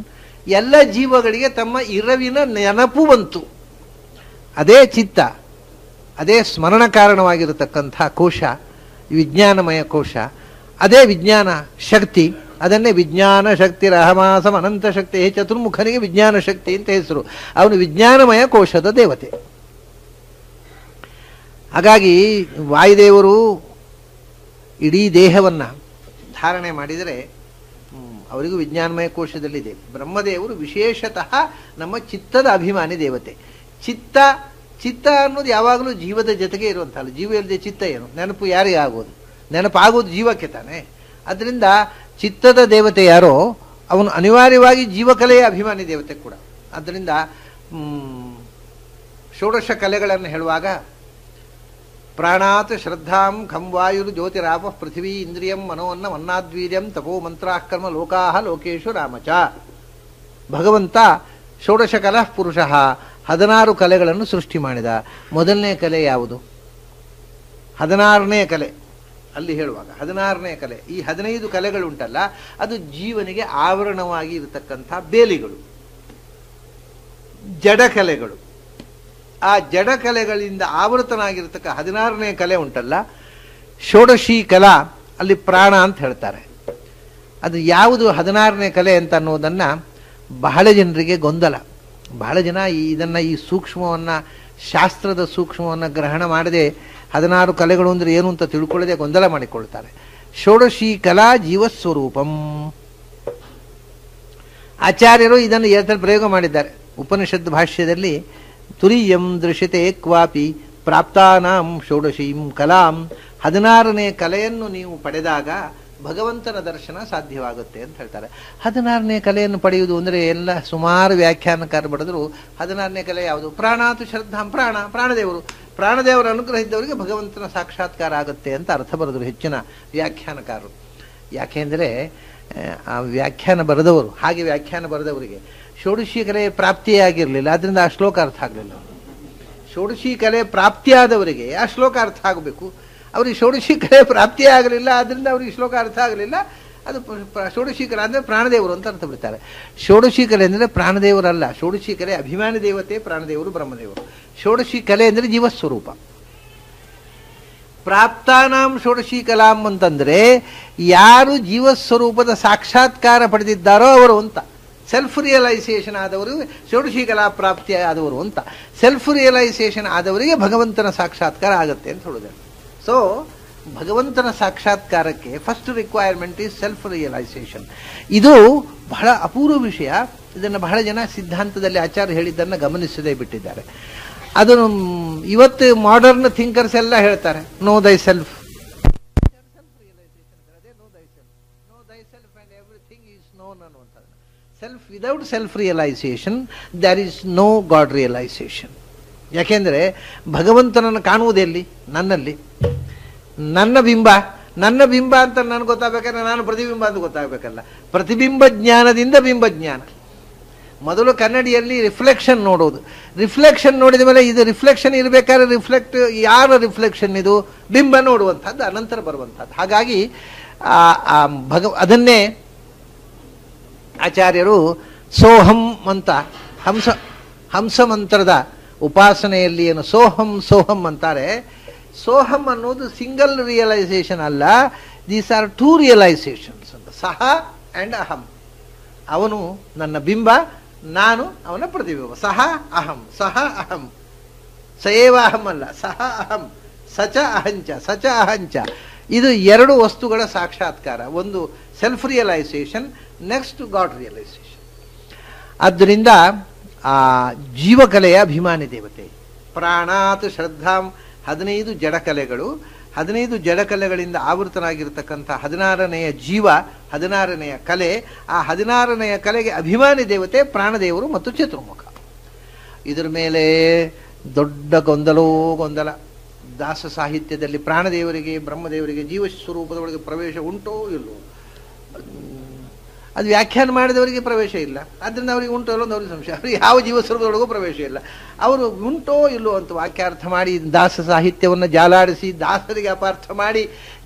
ಎಲ್ಲ ಜೀವಗಳಿಗೆ ತಮ್ಮ ಇರವಿನ ನೆನಪು ಬಂತು. ಅದೇ ಚಿತ್ತ, ಅದೇ ಸ್ಮರಣ ಕಾರಣವಾಗಿರತಕ್ಕಂಥ ಕೋಶ, ವಿಜ್ಞಾನಮಯ ಕೋಶ, ಅದೇ ವಿಜ್ಞಾನ ಶಕ್ತಿ. ಅದನ್ನೇ ವಿಜ್ಞಾನ ಶಕ್ತಿ ರಹಮಾಸಂ ಅನಂತ ಶಕ್ತಿ. ಚತುರ್ಮುಖನಿಗೆ ವಿಜ್ಞಾನ ಶಕ್ತಿ ಅಂತ ಹೆಸರು. ಅವನು ವಿಜ್ಞಾನಮಯ ಕೋಶದ ದೇವತೆ. ಹಾಗಾಗಿ ವಾಯುದೇವರು ಇಡೀ ದೇಹವನ್ನು ಧಾರಣೆ ಮಾಡಿದರೆ ಅವರಿಗೂ ವಿಜ್ಞಾನಮಯ ಕೋಶದಲ್ಲಿದೆ. ಬ್ರಹ್ಮದೇವರು ವಿಶೇಷತಃ ನಮ್ಮ ಚಿತ್ತದ ಅಭಿಮಾನಿ ದೇವತೆ. ಚಿತ್ತ ಚಿತ್ತ ಅನ್ನೋದು ಯಾವಾಗಲೂ ಜೀವದ ಜೊತೆಗೆ ಇರುವಂತಲ್ಲ. ಜೀವ ಇಲ್ಲದೆ ಚಿತ್ತ ಏನು? ನೆನಪು ಯಾರಿಗೆ ಆಗೋದು? ನೆನಪಾಗೋದು ಜೀವಕ್ಕೆ ತಾನೆ. ಅದರಿಂದ ಚಿತ್ತದ ದೇವತೆ ಯಾರೋ ಅವನು ಅನಿವಾರ್ಯವಾಗಿ ಜೀವಕಲೆಯ ಅಭಿಮಾನಿ ದೇವತೆ ಕೂಡ. ಆದ್ದರಿಂದ ಷೋಡಶ ಕಲೆಗಳನ್ನು ಹೇಳುವಾಗ ಪ್ರಾಣಾತ್ ಶ್ರದ್ಧಾಂ ಖಂ ವಾಯುರ್ ಜ್ಯೋತಿರಾಪ ಪೃಥಿವೀ ಇಂದ್ರಿಯಂ ಮನೋನ್ನ ಮನ್ನಾದ್ವೀರ್ಯಂ ತಪೋ ಮಂತ್ರಾಕರ್ಮ ಲೋಕಾಹ ಲೋಕೇಶು ರಾಮಚ. ಭಗವಂತ ಷೋಡಶ ಕಲಃ ಪುರುಷಃ 16 ಕಲೆಗಳನ್ನು ಸೃಷ್ಟಿ ಮಾಡಿದ. ಮೊದಲನೇ ಕಲೆ ಯಾವುದು? 16ನೇ ಕಲೆ ಅಲ್ಲಿ ಹೇಳುವಾಗ 16ನೇ ಕಲೆ. ಈ 15 ಕಲೆಗಳುಂಟಲ್ಲ, ಅದು ಜೀವನಿಗೆ ಆವರಣವಾಗಿ ಇರತಕ್ಕಂಥ ಬೇಲಿಗಳು. ಜಡಕಲೆಗಳು. ಆ ಜಡಕಲೆಗಳಿಂದ ಆವೃತನಾಗಿರ್ತಕ್ಕ 16ನೇ ಕಲೆ ಉಂಟಲ್ಲ, ಷೋಡಶಿ ಕಲಾ, ಅಲ್ಲಿ ಪ್ರಾಣ ಅಂತ ಹೇಳ್ತಾರೆ. ಅದು ಯಾವುದು 16ನೇ ಕಲೆ ಅಂತ ಅನ್ನೋದನ್ನು ಬಹಳ ಜನರಿಗೆ ಗೊಂದಲ. ಬಹಳ ಜನ ಈ ಸೂಕ್ಷ್ಮವನ್ನು, ಶಾಸ್ತ್ರದ ಸೂಕ್ಷ್ಮವನ್ನು ಗ್ರಹಣ ಮಾಡದೆ 16 ಕಲೆಗಳು ಅಂದರೆ ಏನು ಅಂತ ತಿಳ್ಕೊಳ್ಳದೆ ಗೊಂದಲ ಮಾಡಿಕೊಳ್ತಾರೆ. ಷೋಡಶಿ ಕಲಾ ಜೀವಸ್ವರೂಪಂ. ಆಚಾರ್ಯರು ಇದನ್ನು ಎರಡರಲ್ಲಿ ಪ್ರಯೋಗ ಮಾಡಿದ್ದಾರೆ. ಉಪನಿಷತ್ ಭಾಷ್ಯದಲ್ಲಿ ತುರಿಯಂ ದೃಶ್ಯತೆ ಕ್ವಾಪಿ ಪ್ರಾಪ್ತಾನಾಂ ಷೋಡಶೀಂ ಕಲಾಂ, 16ನೇ ಕಲೆಯನ್ನು ನೀವು ಪಡೆದಾಗ ಭಗವಂತನ ದರ್ಶನ ಸಾಧ್ಯವಾಗುತ್ತೆ ಅಂತ ಹೇಳ್ತಾರೆ. 16ನೇ ಕಲೆಯನ್ನು ಪಡೆಯುವುದು ಅಂದರೆ ಎಲ್ಲ ಸುಮಾರು ವ್ಯಾಖ್ಯಾನಕಾರ ಬರೆದ್ರು 16ನೇ ಕಲೆ ಯಾವುದು? ಪ್ರಾಣಾತು ಶ್ರದ್ಧಾಂ, ಪ್ರಾಣದೇವರು. ಪ್ರಾಣದೇವರ ಅನುಗ್ರಹ ಇದ್ದವರಿಗೆ ಭಗವಂತನ ಸಾಕ್ಷಾತ್ಕಾರ ಆಗುತ್ತೆ ಅಂತ ಅರ್ಥ ಬರೆದರು ಹೆಚ್ಚಿನ ವ್ಯಾಖ್ಯಾನಕಾರರು. ಯಾಕೆಂದರೆ ಆ ವ್ಯಾಖ್ಯಾನ ಬರೆದವರಿಗೆ ಷೋಡಶಿ ಕಲೆ ಪ್ರಾಪ್ತಿಯೇ ಆಗಿರಲಿಲ್ಲ, ಅದರಿಂದ ಆ ಶ್ಲೋಕ ಅರ್ಥ ಆಗಲಿಲ್ಲ. ಷೋಡಶಿ ಕಲೆ ಪ್ರಾಪ್ತಿಯಾದವರಿಗೆ ಆ ಶ್ಲೋಕ ಅರ್ಥ ಆಗಬೇಕು. ಅವ್ರಿಗೆ ಷೋಡಶಿ ಕಲೆ ಪ್ರಾಪ್ತಿಯೇ ಆಗಲಿಲ್ಲ, ಅದರಿಂದ ಅವ್ರಿಗೆ ಶ್ಲೋಕ ಅರ್ಥ ಆಗಲಿಲ್ಲ. ಅದು ಷೋಡಶಿ ಕಲೆ ಅಂದರೆ ಪ್ರಾಣದೇವರು ಅಂತ ಅರ್ಥ ಬಿಡ್ತಾರೆ. ಷೋಡಶಿ ಕಲೆ ಅಂದರೆ ಪ್ರಾಣದೇವರಲ್ಲ, ಷೋಡಶಿ ಕಲೆ ಅಭಿಮಾನಿ ದೇವತೆ ಪ್ರಾಣದೇವರು, ಬ್ರಹ್ಮದೇವರು. ಷೋಡಶಿ ಕಲೆ ಅಂದರೆ ಜೀವಸ್ವರೂಪ. ಪ್ರಾಪ್ತಾನಾಂ ಷೋಡಶಿ ಕಲಾಂ ಅಂತಂದರೆ ಯಾರು ಜೀವಸ್ವರೂಪದ ಸಾಕ್ಷಾತ್ಕಾರ ಪಡೆದಿದ್ದಾರೋ ಅವರು ಅಂತ. ಸೆಲ್ಫ್ ರಿಯಲೈಸೇಷನ್ ಆದವರು ಷೋಡಶಿ ಕಲಾ ಪ್ರಾಪ್ತಿ ಆದವರು ಅಂತ. ಸೆಲ್ಫ್ ರಿಯಲೈಸೇಷನ್ ಆದವರಿಗೆ ಭಗವಂತನ ಸಾಕ್ಷಾತ್ಕಾರ ಆಗುತ್ತೆ ಅಂತ ಹೇಳಿದೆ. ಸೊ ಭಗವಂತನ ಸಾಕ್ಷಾತ್ಕಾರಕ್ಕೆ first requirement is self realisation. ಇದು ಬಹಳ ಅಪೂರ್ವ ವಿಷಯ. ಇದನ್ನು ಬಹಳ ಜನ ಸಿದ್ಧಾಂತದಲ್ಲಿ ಆಚಾರ್ಯ ಹೇಳಿದ್ದನ್ನು ಗಮನಿಸದೇ ಬಿಟ್ಟಿದ್ದಾರೆ. ಅದನ್ನು ಇವತ್ತು ಮಾಡರ್ನ್ ಥಿಂಕರ್ಸ್ ಎಲ್ಲ ಹೇಳ್ತಾರೆ, know thyself. Self without self realisation there is no God realisation. ಯಾಕೆಂದರೆ ಭಗವಂತನನ್ನು ಕಾಣುವುದೆಲ್ಲಿ? ನನ್ನಲ್ಲಿ. ನನ್ನ ಬಿಂಬ ಅಂತ ನನಗೆ ಗೊತ್ತಾಗಬೇಕಾದ್ರೆ ನಾನು ಪ್ರತಿಬಿಂಬ ಅಂತ ಗೊತ್ತಾಗಬೇಕಲ್ಲ. ಪ್ರತಿಬಿಂಬ ಜ್ಞಾನದಿಂದ ಬಿಂಬ ಜ್ಞಾನ. ಮೊದಲು ಕನ್ನಡಿಯಲ್ಲಿ ರಿಫ್ಲೆಕ್ಷನ್ ನೋಡೋದು. ರಿಫ್ಲೆಕ್ಷನ್ ನೋಡಿದ ಮೇಲೆ ಇದು ರಿಫ್ಲೆಕ್ಷನ್ ಇರಬೇಕಾದ್ರೆ ಯಾರ ರಿಫ್ಲೆಕ್ಷನ್ ಇದು? ಬಿಂಬ ನೋಡುವಂಥದ್ದು ಅನಂತರ ಬರುವಂಥದ್ದು. ಹಾಗಾಗಿ ಅದನ್ನೇ ಆಚಾರ್ಯರು ಸೋಹಂ ಅಂತ ಹಂಸ ಮಂತ್ರದ ಉಪಾಸನೆಯಲ್ಲಿ ಏನು ಸೋಹಂ ಅಂತಾರೆ. ಸೋಹಂ ಅನ್ನೋದು ಸಿಂಗಲ್ ರಿಯಲೈಸೇಷನ್ ಅಲ್ಲ, ದೀಸ್ ಆರ್ ಟೂ ರಿಯಲೈಸೇಷನ್ಸ್ ಅಂತ. ಸಹ ಆ್ಯಂಡ್ ಅಹಂ. ಅವನು ನನ್ನ ಬಿಂಬ, ನಾನು ಅವನ ಪ್ರತಿಬಿಂಬ. ಸಹ ಅಹಂ ಸಯೇವ ಅಹಂ ಅಲ್ಲ, ಸಹ ಅಹಂ ಸಚ ಅಹಂಚ. ಇದು ಎರಡು ವಸ್ತುಗಳ ಸಾಕ್ಷಾತ್ಕಾರ. ಒಂದು self realisation, next God realisation. ಆದ್ದರಿಂದ ಆ ಜೀವಕಲೆಯ ಅಭಿಮಾನಿ ದೇವತೆ. ಪ್ರಾಣಾತ್ ಶ್ರದ್ಧಾಂ, 15 ಜಡಕಲೆಗಳು. 15 ಜಡಕಲೆಗಳಿಂದ ಆವೃತನಾಗಿರ್ತಕ್ಕಂಥ 16ನೆಯ ಜೀವ, 16ನೆಯ ಕಲೆ. ಆ 16ನೆಯ ಕಲೆಗೆ ಅಭಿಮಾನಿ ದೇವತೆ ಪ್ರಾಣದೇವರು ಮತ್ತು ಚತುರ್ಮುಖ. ಇದರ ಮೇಲೆ ದೊಡ್ಡ ಗೊಂದಲ. ದಾಸ ಸಾಹಿತ್ಯದಲ್ಲಿ ಪ್ರಾಣದೇವರಿಗೆ ಬ್ರಹ್ಮದೇವರಿಗೆ ಜೀವ ಸ್ವರೂಪದೊಳಗೆ ಪ್ರವೇಶ ಉಂಟೋ ಇಲ್ಲೋ, ಅದು ವ್ಯಾಖ್ಯಾನ ಮಾಡಿದವರಿಗೆ ಪ್ರವೇಶ ಇಲ್ಲ. ಆದ್ದರಿಂದ ಅವರಿಗೆ ಉಂಟೋ ಇಲ್ಲೋ ಅಂತ ಅವ್ರಿಗೆ ಸಂಶಯ. ಅವರಿಗೆ ಯಾವ ಜೀವ ಸ್ವರೂಪದೊಳಗೂ ಪ್ರವೇಶ ಇಲ್ಲ. ಅವರು ಉಂಟೋ ಇಲ್ಲೋ ಅಂತ ವಾಕ್ಯಾರ್ಥ ಮಾಡಿ ದಾಸ ಸಾಹಿತ್ಯವನ್ನು ಜಾಲಾಡಿಸಿ ದಾಸರಿಗೆ ಅಪಾರ್ಥ ಮಾಡಿ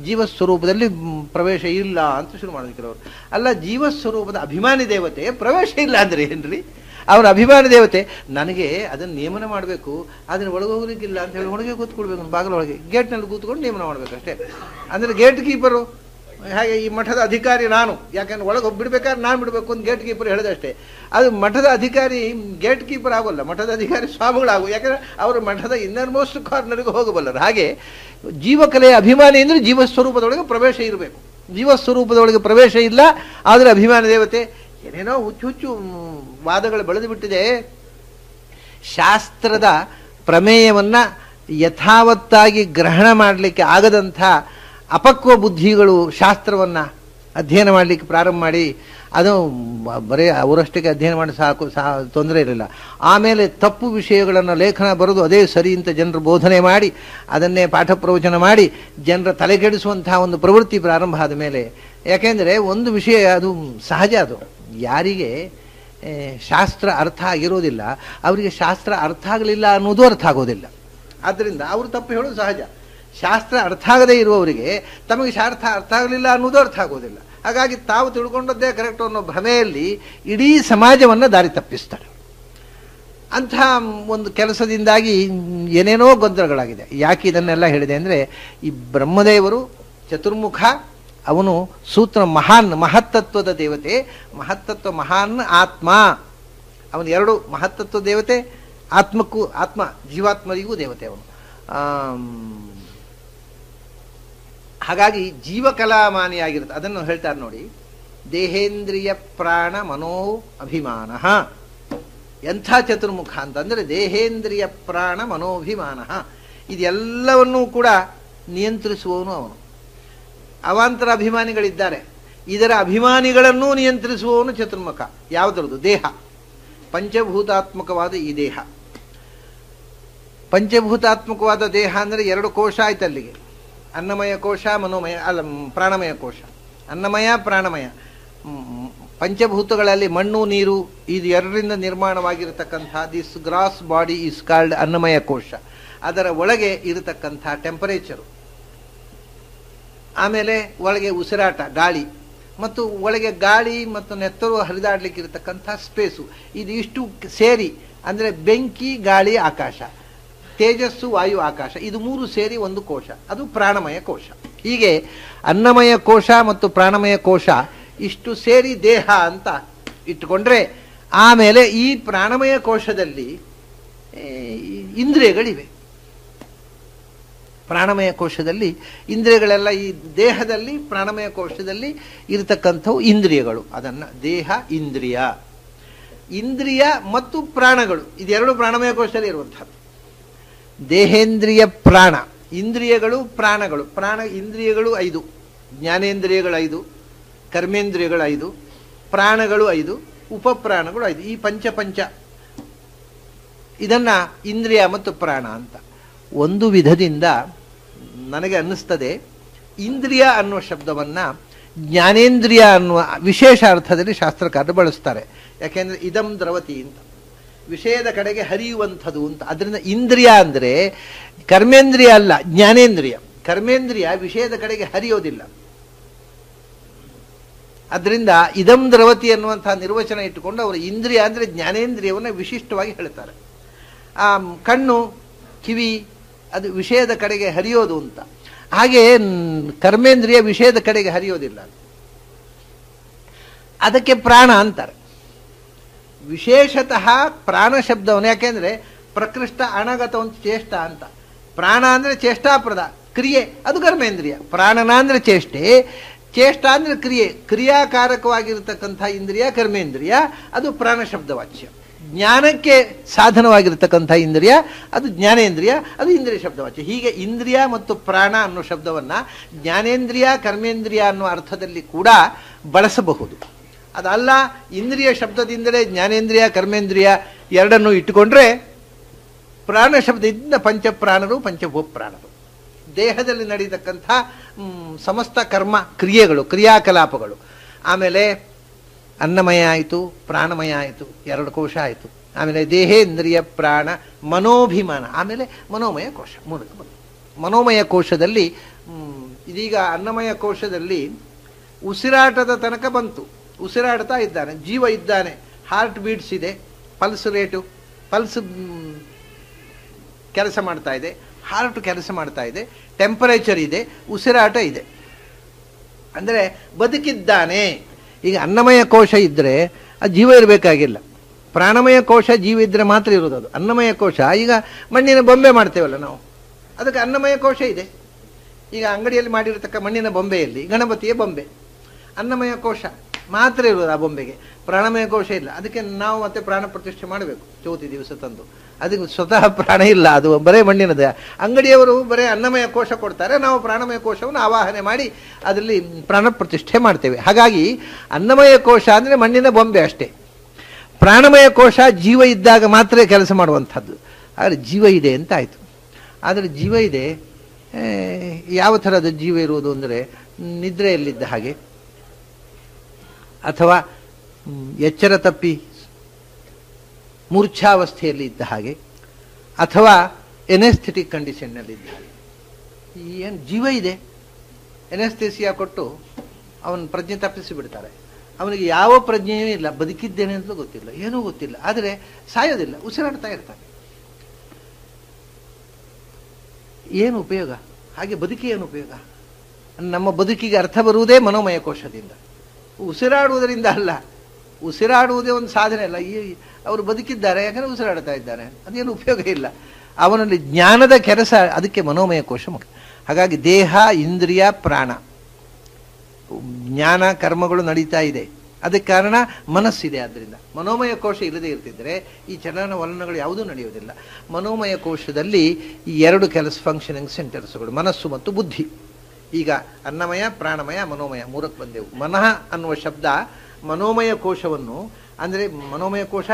ಜೀವಸ್ವರೂಪದಲ್ಲಿ ಪ್ರವೇಶ ಇಲ್ಲ ಅಂತ ಶುರು ಮಾಡೋದು ಕೆಲವರು. ಅಲ್ಲ, ಜೀವಸ್ವರೂಪದ ಅಭಿಮಾನಿ ದೇವತೆ ಪ್ರವೇಶ ಇಲ್ಲ ಅಂದರೆ ಏನ್ರಿ? ಅವರ ಅಭಿಮಾನಿ ದೇವತೆ ನನಗೆ ಅದನ್ನು ನೇಮನ ಮಾಡಬೇಕು, ಅದನ್ನು ಒಳಗೋಗ್ಲಿಕ್ಕಿಲ್ಲ ಅಂತ ಹೇಳಿ ಒಳಗೆ ಕೂತ್ಕೊಳ್ಬೇಕು, ಬಾಗಿಲೊಳಗೆ ಗೇಟ್ನಲ್ಲಿ ಕೂತ್ಕೊಂಡು ನೇಮನ ಮಾಡಬೇಕಷ್ಟೇ. ಅಂದರೆ ಗೇಟ್ ಕೀಪರು ಹಾಗೆ ಈ ಮಠದ ಅಧಿಕಾರಿ ನಾನು, ಯಾಕಂದ್ರೆ ಒಳಗೆ ಬಿಡ್ಬೇಕಾದ್ರೆ ನಾನು ಬಿಡಬೇಕು ಅಂತ ಗೇಟ್ ಕೀಪರ್ ಹೇಳಿದಷ್ಟೇ. ಅದು ಮಠದ ಅಧಿಕಾರಿ ಗೇಟ್ ಕೀಪರ್ ಆಗೋಲ್ಲ, ಮಠದ ಅಧಿಕಾರಿ ಸ್ವಾಮಿಗಳಾಗು. ಯಾಕಂದರೆ ಅವರು ಮಠದ ಇನ್ನರ್ ಮೋಸ್ಟ್ ಕಾರ್ನರ್ಗೆ ಹೋಗಬಲ್ಲರು. ಹಾಗೆ ಜೀವಕಲೆಯ ಅಭಿಮಾನಿ ಅಂದರೆ ಜೀವಸ್ವರೂಪದೊಳಗೆ ಪ್ರವೇಶ ಇರಬೇಕು. ಜೀವಸ್ವರೂಪದೊಳಗೆ ಪ್ರವೇಶ ಇಲ್ಲ, ಆದರೆ ಅಭಿಮಾನಿ ದೇವತೆ. ಏನೇನೋ ಹುಚ್ಚು ವಾದಗಳು ಬೆಳೆದು ಬಿಟ್ಟಿದೆ. ಶಾಸ್ತ್ರದ ಪ್ರಮೇಯವನ್ನು ಯಥಾವತ್ತಾಗಿ ಗ್ರಹಣ ಮಾಡಲಿಕ್ಕೆ ಆಗದಂಥ ಅಪಕ್ವ ಬುದ್ಧಿಗಳು ಶಾಸ್ತ್ರವನ್ನು ಅಧ್ಯಯನ ಮಾಡಲಿಕ್ಕೆ ಪ್ರಾರಂಭ ಮಾಡಿ, ಅದು ಬರೀ ಅವರಷ್ಟಕ್ಕೆ ಅಧ್ಯಯನ ಮಾಡಿ ಸಾಕು, ತೊಂದರೆ ಇರಲಿಲ್ಲ. ಆಮೇಲೆ ತಪ್ಪು ವಿಷಯಗಳನ್ನು ಲೇಖನ ಬರೆದು ಅದೇ ಸರಿ ಅಂತ ಜನರು ಬೋಧನೆ ಮಾಡಿ ಅದನ್ನೇ ಪಾಠ ಪ್ರವಚನ ಮಾಡಿ ಜನರ ತಲೆಕೆಡಿಸುವಂತಹ ಒಂದು ಪ್ರವೃತ್ತಿ ಪ್ರಾರಂಭ ಆದ ಮೇಲೆ, ಯಾಕೆಂದರೆ ಒಂದು ವಿಷಯ ಅದು ಸಹಜ. ಅದು ಯಾರಿಗೆ ಶಾಸ್ತ್ರ ಅರ್ಥ ಆಗಿರೋದಿಲ್ಲ ಅವರಿಗೆ ಶಾಸ್ತ್ರ ಅರ್ಥ ಆಗಲಿಲ್ಲ ಅನ್ನೋದು ಅರ್ಥ ಆಗೋದಿಲ್ಲ. ಆದ್ದರಿಂದ ಅವರು ತಪ್ಪು ಹೇಳೋದು ಸಹಜ. ಶಾಸ್ತ್ರ ಅರ್ಥ ಆಗದೇ ಇರುವವರಿಗೆ ತಮಗೆ ಶಾಸ್ತ್ರ ಅರ್ಥ ಆಗಲಿಲ್ಲ ಅನ್ನೋದು ಅರ್ಥ ಆಗೋದಿಲ್ಲ. ಹಾಗಾಗಿ ತಾವು ತಿಳ್ಕೊಂಡದ್ದೇ ಕರೆಕ್ಟ್ ಅನ್ನೋ ಭ್ರಮೆಯಲ್ಲಿ ಇಡೀ ಸಮಾಜವನ್ನು ದಾರಿ ತಪ್ಪಿಸ್ತಾರೆ. ಅಂಥ ಒಂದು ಕೆಲಸದಿಂದಾಗಿ ಏನೇನೋ ಗೊಂದಲಗಳಾಗಿದೆ. ಯಾಕೆ ಇದನ್ನೆಲ್ಲ ಹೇಳಿದೆ ಅಂದರೆ, ಈ ಬ್ರಹ್ಮದೇವರು ಚತುರ್ಮುಖ, ಅವನು ಸೂತ್ರ ಮಹಾನ್ ಮಹತ್ತತ್ವದ ದೇವತೆ, ಮಹತ್ತತ್ವ ಮಹಾನ್ ಆತ್ಮ, ಅವನು ಎರಡು ಮಹತ್ತತ್ವ ದೇವತೆ, ಆತ್ಮಕ್ಕೂ ಆತ್ಮ ಜೀವಾತ್ಮರಿಗೂ ದೇವತೆ ಅವನು. ಹಾಗಾಗಿ ಜೀವಕಲಾಮಾನಿಯಾಗಿರುತ್ತೆ. ಅದನ್ನು ಹೇಳ್ತಾರೆ ನೋಡಿ, ದೇಹೇಂದ್ರಿಯ ಪ್ರಾಣ ಮನೋ ಅಭಿಮಾನ. ಎಂಥ ಚತುರ್ಮುಖ ಅಂತಂದರೆ ದೇಹೇಂದ್ರಿಯ ಪ್ರಾಣ ಮನೋಭಿಮಾನ, ಇದೆಲ್ಲವನ್ನೂ ಕೂಡ ನಿಯಂತ್ರಿಸುವವನು ಅವನು. ಅವಾಂತರ ಅಭಿಮಾನಿಗಳಿದ್ದಾರೆ, ಇದರ ಅಭಿಮಾನಿಗಳನ್ನೂ ನಿಯಂತ್ರಿಸುವವನು ಚತುರ್ಮುಖ. ಯಾವುದರದು? ದೇಹ, ಪಂಚಭೂತಾತ್ಮಕವಾದ ಈ ದೇಹ. ಪಂಚಭೂತಾತ್ಮಕವಾದ ದೇಹ ಅಂದರೆ ಎರಡು ಕೋಶ ಆಯ್ತು ಅಲ್ಲಿಗೆ. ಅನ್ನಮಯ ಕೋಶ, ಮನೋಮಯ, ಅಲ್ಲ ಪ್ರಾಣಮಯ ಕೋಶ. ಅನ್ನಮಯ ಪ್ರಾಣಮಯ, ಪಂಚಭೂತಗಳಲ್ಲಿ ಮಣ್ಣು ನೀರು ಇದು ಎರಡರಿಂದ ನಿರ್ಮಾಣವಾಗಿರತಕ್ಕಂಥ this gross body is called ಅನ್ನಮಯ ಕೋಶ. ಅದರ ಒಳಗೆ ಇರತಕ್ಕಂಥ ಟೆಂಪರೇಚರು, ಆಮೇಲೆ ಒಳಗೆ ಉಸಿರಾಟ ಗಾಳಿ, ಮತ್ತು ಒಳಗೆ ಗಾಳಿ ಮತ್ತು ನೆತ್ತರು ಹರಿದಾಡ್ಲಿಕ್ಕೆ ಇರತಕ್ಕಂಥ ಸ್ಪೇಸು, ಇದು ಇಷ್ಟು ಸೇರಿ ಅಂದರೆ ಬೆಂಕಿ, ಗಾಳಿ, ಆಕಾಶ, ತೇಜಸ್ಸು, ವಾಯು, ಆಕಾಶ, ಇದು ಮೂರು ಸೇರಿ ಒಂದು ಕೋಶ, ಅದು ಪ್ರಾಣಮಯ ಕೋಶ. ಹೀಗೆ ಅನ್ನಮಯ ಕೋಶ ಮತ್ತು ಪ್ರಾಣಮಯ ಕೋಶ ಇಷ್ಟು ಸೇರಿ ದೇಹ ಅಂತ ಇಟ್ಟುಕೊಂಡ್ರೆ, ಆಮೇಲೆ ಈ ಪ್ರಾಣಮಯ ಕೋಶದಲ್ಲಿ ಇಂದ್ರಿಯಗಳಿವೆ. ಪ್ರಾಣಮಯ ಕೋಶದಲ್ಲಿ ಇಂದ್ರಿಯಗಳೆಲ್ಲ ಈ ದೇಹದಲ್ಲಿ ಪ್ರಾಣಮಯ ಕೋಶದಲ್ಲಿ ಇರತಕ್ಕಂಥವು ಇಂದ್ರಿಯಗಳು. ಅದನ್ನು ದೇಹ ಇಂದ್ರಿಯ, ಇಂದ್ರಿಯ ಮತ್ತು ಪ್ರಾಣಗಳು ಇದೆರಡು ಪ್ರಾಣಮಯ ಕೋಶದಲ್ಲಿ ಇರುವಂಥದ್ದು. ದೇಹೇಂದ್ರಿಯ ಪ್ರಾಣ, ಇಂದ್ರಿಯಗಳು ಪ್ರಾಣಗಳು. ಪ್ರಾಣ ಇಂದ್ರಿಯಗಳು 5, ಜ್ಞಾನೇಂದ್ರಿಯಗಳು 5, ಕರ್ಮೇಂದ್ರಿಯಗಳು 5, ಪ್ರಾಣಗಳು 5, ಉಪಪ್ರಾಣಗಳು 5. ಈ ಪಂಚ ಇದನ್ನ ಇಂದ್ರಿಯ ಮತ್ತು ಪ್ರಾಣ ಅಂತ. ಒಂದು ವಿಧದಿಂದ ನನಗೆ ಅನ್ನಿಸ್ತದೆ, ಇಂದ್ರಿಯ ಅನ್ನುವ ಶಬ್ದವನ್ನ ಜ್ಞಾನೇಂದ್ರಿಯ ಅನ್ನುವ ವಿಶೇಷ ಅರ್ಥದಲ್ಲಿ ಶಾಸ್ತ್ರಕಾರರು ಬಳಸ್ತಾರೆ. ಯಾಕೆಂದ್ರೆ ಇದಂ ದ್ರವತಿ ಅಂತ, ವಿಷಯದ ಕಡೆಗೆ ಹರಿಯುವಂಥದ್ದು ಅಂತ. ಅದರಿಂದ ಇಂದ್ರಿಯ ಅಂದರೆ ಕರ್ಮೇಂದ್ರಿಯ ಅಲ್ಲ, ಜ್ಞಾನೇಂದ್ರಿಯ. ಕರ್ಮೇಂದ್ರಿಯ ವಿಷಯದ ಕಡೆಗೆ ಹರಿಯೋದಿಲ್ಲ. ಅದರಿಂದ ಇದಂ ದ್ರವತಿ ಅನ್ನುವಂತಹ ನಿರ್ವಚನ ಇಟ್ಟುಕೊಂಡು ಅವರು ಇಂದ್ರಿಯ ಅಂದರೆ ಜ್ಞಾನೇಂದ್ರಿಯವನ್ನು ವಿಶಿಷ್ಟವಾಗಿ ಹೇಳ್ತಾರೆ. ಆ ಕಣ್ಣು, ಕಿವಿ ಅದು ವಿಷಯದ ಕಡೆಗೆ ಹರಿಯೋದು ಅಂತ. ಹಾಗೆ ಕರ್ಮೇಂದ್ರಿಯ ವಿಷಯದ ಕಡೆಗೆ ಹರಿಯೋದಿಲ್ಲ, ಅದಕ್ಕೆ ಪ್ರಾಣ ಅಂತಾರೆ. ವಿಶೇಷತಃ ಪ್ರಾಣ ಶಬ್ದವನ್ನು, ಯಾಕೆಂದ್ರೆ ಪ್ರಕೃಷ್ಟ ಅಣಗತ ಒಂದು ಚೇಷ್ಟ ಅಂತ. ಪ್ರಾಣ ಅಂದ್ರೆ ಚೇಷ್ಟಾಪ್ರದ ಕ್ರಿಯೆ, ಅದು ಕರ್ಮೇಂದ್ರಿಯ. ಪ್ರಾಣನ ಅಂದ್ರೆ ಚೇಷ್ಟೆ, ಚೇಷ್ಟ ಅಂದ್ರೆ ಕ್ರಿಯೆ, ಕ್ರಿಯಾಕಾರಕವಾಗಿರತಕ್ಕಂಥ ಇಂದ್ರಿಯ ಕರ್ಮೇಂದ್ರಿಯ, ಅದು ಪ್ರಾಣ ಶಬ್ದವಾಚ್ಯ. ಜ್ಞಾನಕ್ಕೆ ಸಾಧನವಾಗಿರತಕ್ಕಂಥ ಇಂದ್ರಿಯ ಅದು ಜ್ಞಾನೇಂದ್ರಿಯ, ಅದು ಇಂದ್ರಿಯ ಶಬ್ದವಾಚ್ಯ. ಹೀಗೆ ಇಂದ್ರಿಯ ಮತ್ತು ಪ್ರಾಣ ಅನ್ನೋ ಶಬ್ದವನ್ನ ಜ್ಞಾನೇಂದ್ರಿಯ ಕರ್ಮೇಂದ್ರಿಯ ಅನ್ನೋ ಅರ್ಥದಲ್ಲಿ ಕೂಡ ಬಳಸಬಹುದು. ಅದಲ್ಲ, ಇಂದ್ರಿಯ ಶಬ್ದದಿಂದಲೇ ಜ್ಞಾನೇಂದ್ರಿಯ ಕರ್ಮೇಂದ್ರಿಯ ಎರಡನ್ನು ಇಟ್ಟುಕೊಂಡ್ರೆ ಪ್ರಾಣ ಶಬ್ದದಿಂದ ಪಂಚಪ್ರಾಣರು ಪಂಚಭೂಪ್ರಾಣರು, ದೇಹದಲ್ಲಿ ನಡೆಯತಕ್ಕಂಥ ಸಮಸ್ತ ಕರ್ಮ ಕ್ರಿಯೆಗಳು ಕ್ರಿಯಾಕಲಾಪಗಳು. ಆಮೇಲೆ ಅನ್ನಮಯ ಆಯಿತು, ಪ್ರಾಣಮಯ ಆಯಿತು, ಎರಡು ಕೋಶ ಆಯಿತು. ಆಮೇಲೆ ದೇಹೇಂದ್ರಿಯ ಪ್ರಾಣ ಮನೋಭಿಮಾನ, ಆಮೇಲೆ ಮನೋಮಯ ಕೋಶ. ಮನೋಮಯ ಕೋಶದಲ್ಲಿ ಇದೀಗ ಅನ್ನಮಯ ಕೋಶದಲ್ಲಿ ಉಸಿರಾಟದ ತನಕ ಬಂತು. ಉಸಿರಾಡ್ತಾ ಇದ್ದಾನೆ, ಜೀವ ಇದ್ದಾನೆ, ಹಾರ್ಟ್ ಬೀಟ್ಸ್ ಇದೆ, ಪಲ್ಸ್ ರೇಟು, ಪಲ್ಸ್ ಕೆಲಸ ಮಾಡ್ತಾ ಇದೆ, ಹಾರ್ಟ್ ಕೆಲಸ ಮಾಡ್ತಾ ಇದೆ, ಟೆಂಪರೇಚರ್ ಇದೆ, ಉಸಿರಾಟ ಇದೆ, ಅಂದರೆ ಬದುಕಿದ್ದಾನೆ. ಈಗ ಅನ್ನಮಯ ಕೋಶ ಇದ್ದರೆ ಅದು ಜೀವ ಇರಬೇಕಾಗಿಲ್ಲ. ಪ್ರಾಣಮಯ ಕೋಶ ಜೀವ ಇದ್ದರೆ ಮಾತ್ರ ಇರೋದು. ಅದು ಅನ್ನಮಯ ಕೋಶ. ಈಗ ಮಣ್ಣಿನ ಬೊಂಬೆ ಮಾಡ್ತೇವಲ್ಲ ನಾವು, ಅದಕ್ಕೆ ಅನ್ನಮಯ ಕೋಶ ಇದೆ. ಈಗ ಅಂಗಡಿಯಲ್ಲಿ ಮಾಡಿರತಕ್ಕ ಮಣ್ಣಿನ ಬೊಂಬೆಯಲ್ಲಿ ಗಣಪತಿಯ ಬೊಂಬೆ, ಅನ್ನಮಯ ಕೋಶ ಮಾತ್ರ ಇರೋದು ಆ ಬೊಂಬೆಗೆ, ಪ್ರಾಣಮಯ ಕೋಶ ಇಲ್ಲ. ಅದಕ್ಕೆ ನಾವು ಮತ್ತೆ ಪ್ರಾಣ ಪ್ರತಿಷ್ಠೆ ಮಾಡಬೇಕು ಚೌತಿ ದಿವಸ ತಂದು. ಅದಕ್ಕೆ ಸ್ವತಃ ಪ್ರಾಣ ಇಲ್ಲ, ಅದು ಬರೇ ಮಣ್ಣಿನದ. ಅಂಗಡಿಯವರು ಬರೇ ಅನ್ನಮಯ ಕೋಶ ಕೊಡ್ತಾರೆ, ನಾವು ಪ್ರಾಣಮಯ ಕೋಶವನ್ನು ಆವಾಹನೆ ಮಾಡಿ ಅದರಲ್ಲಿ ಪ್ರಾಣ ಪ್ರತಿಷ್ಠೆ ಮಾಡ್ತೇವೆ. ಹಾಗಾಗಿ ಅನ್ನಮಯ ಕೋಶ ಅಂದರೆ ಮಣ್ಣಿನ ಬೊಂಬೆ ಅಷ್ಟೇ. ಪ್ರಾಣಮಯ ಕೋಶ ಜೀವ ಇದ್ದಾಗ ಮಾತ್ರ ಕೆಲಸ ಮಾಡುವಂಥದ್ದು. ಆದರೆ ಜೀವ ಇದೆ ಅಂತ ಆಯಿತು. ಆದರೆ ಜೀವ ಇದೆ, ಯಾವ ಥರದ ಜೀವ ಇರುವುದು ಅಂದರೆ ನಿದ್ರೆಯಲ್ಲಿದ್ದ ಹಾಗೆ, ಅಥವಾ ಎಚ್ಚರ ತಪ್ಪಿ ಮೂರ್ಛಾವಸ್ಥೆಯಲ್ಲಿ ಇದ್ದ ಹಾಗೆ, ಅಥವಾ ಎನೆಸ್ಥೆಟಿಕ್ ಕಂಡೀಷನ್ನಲ್ಲಿ ಇದ್ದ ಹಾಗೆ. ಏನು ಜೀವ ಇದೆ, ಎನೆಸ್ಥೆಸಿಯಾ ಕೊಟ್ಟು ಅವನ ಪ್ರಜ್ಞೆ ತಪ್ಪಿಸಿ ಬಿಡ್ತಾರೆ. ಅವನಿಗೆ ಯಾವ ಪ್ರಜ್ಞೆಯೂ ಇಲ್ಲ, ಬದುಕಿದ್ದೇನೆ ಅಂತಲೂ ಗೊತ್ತಿಲ್ಲ, ಏನೂ ಗೊತ್ತಿಲ್ಲ, ಆದರೆ ಸಾಯೋದಿಲ್ಲ, ಉಸಿರಾಡ್ತಾ ಇರ್ತಾನೆ. ಏನು ಉಪಯೋಗ? ಹಾಗೆ ಬದುಕಿ ಏನು ಉಪಯೋಗ? ನಮ್ಮ ಬದುಕಿಗೆ ಅರ್ಥ ಬರುವುದೇ ಮನೋಮಯ ಕೋಶದಿಂದ, ಉಸಿರಾಡುವುದರಿಂದ ಅಲ್ಲ. ಉಸಿರಾಡುವುದೇ ಒಂದು ಸಾಧನೆ ಅಲ್ಲ. ಅವರು ಬದುಕಿದ್ದಾರೆ ಯಾಕಂದರೆ ಉಸಿರಾಡ್ತಾ ಇದ್ದಾರೆ, ಅದೇನು ಉಪಯೋಗ ಇಲ್ಲ. ಅವನಲ್ಲಿ ಜ್ಞಾನದ ಕೆಲಸ, ಅದಕ್ಕೆ ಮನೋಮಯ ಕೋಶ ಮುಖ್ಯ. ಹಾಗಾಗಿ ದೇಹ, ಇಂದ್ರಿಯ, ಪ್ರಾಣ, ಜ್ಞಾನ ಕರ್ಮಗಳು ನಡೀತಾ ಇದೆ. ಅದಕ್ಕೆ ಕಾರಣ ಮನಸ್ಸಿದೆ. ಆದ್ದರಿಂದ ಮನೋಮಯ ಕೋಶ ಇಲ್ಲದೆ ಇರ್ತಿದ್ರೆ ಈ ಚಲನವಲನಗಳು ಯಾವುದೂ ನಡೆಯುವುದಿಲ್ಲ. ಮನೋಮಯ ಕೋಶದಲ್ಲಿ ಈ ಎರಡು ಕೆಲಸ ಫಂಕ್ಷನಿಂಗ್ ಸೆಂಟರ್ಸ್ಗಳು, ಮನಸ್ಸು ಮತ್ತು ಬುದ್ಧಿ. ಈಗ ಅನ್ನಮಯ, ಪ್ರಾಣಮಯ, ಮನೋಮಯ ಮೂರಕ್ಕೆ ಬಂದೆವು. ಮನಃ ಅನ್ನುವ ಶಬ್ದ ಮನೋಮಯ ಕೋಶವನ್ನು, ಅಂದರೆ ಮನೋಮಯ ಕೋಶ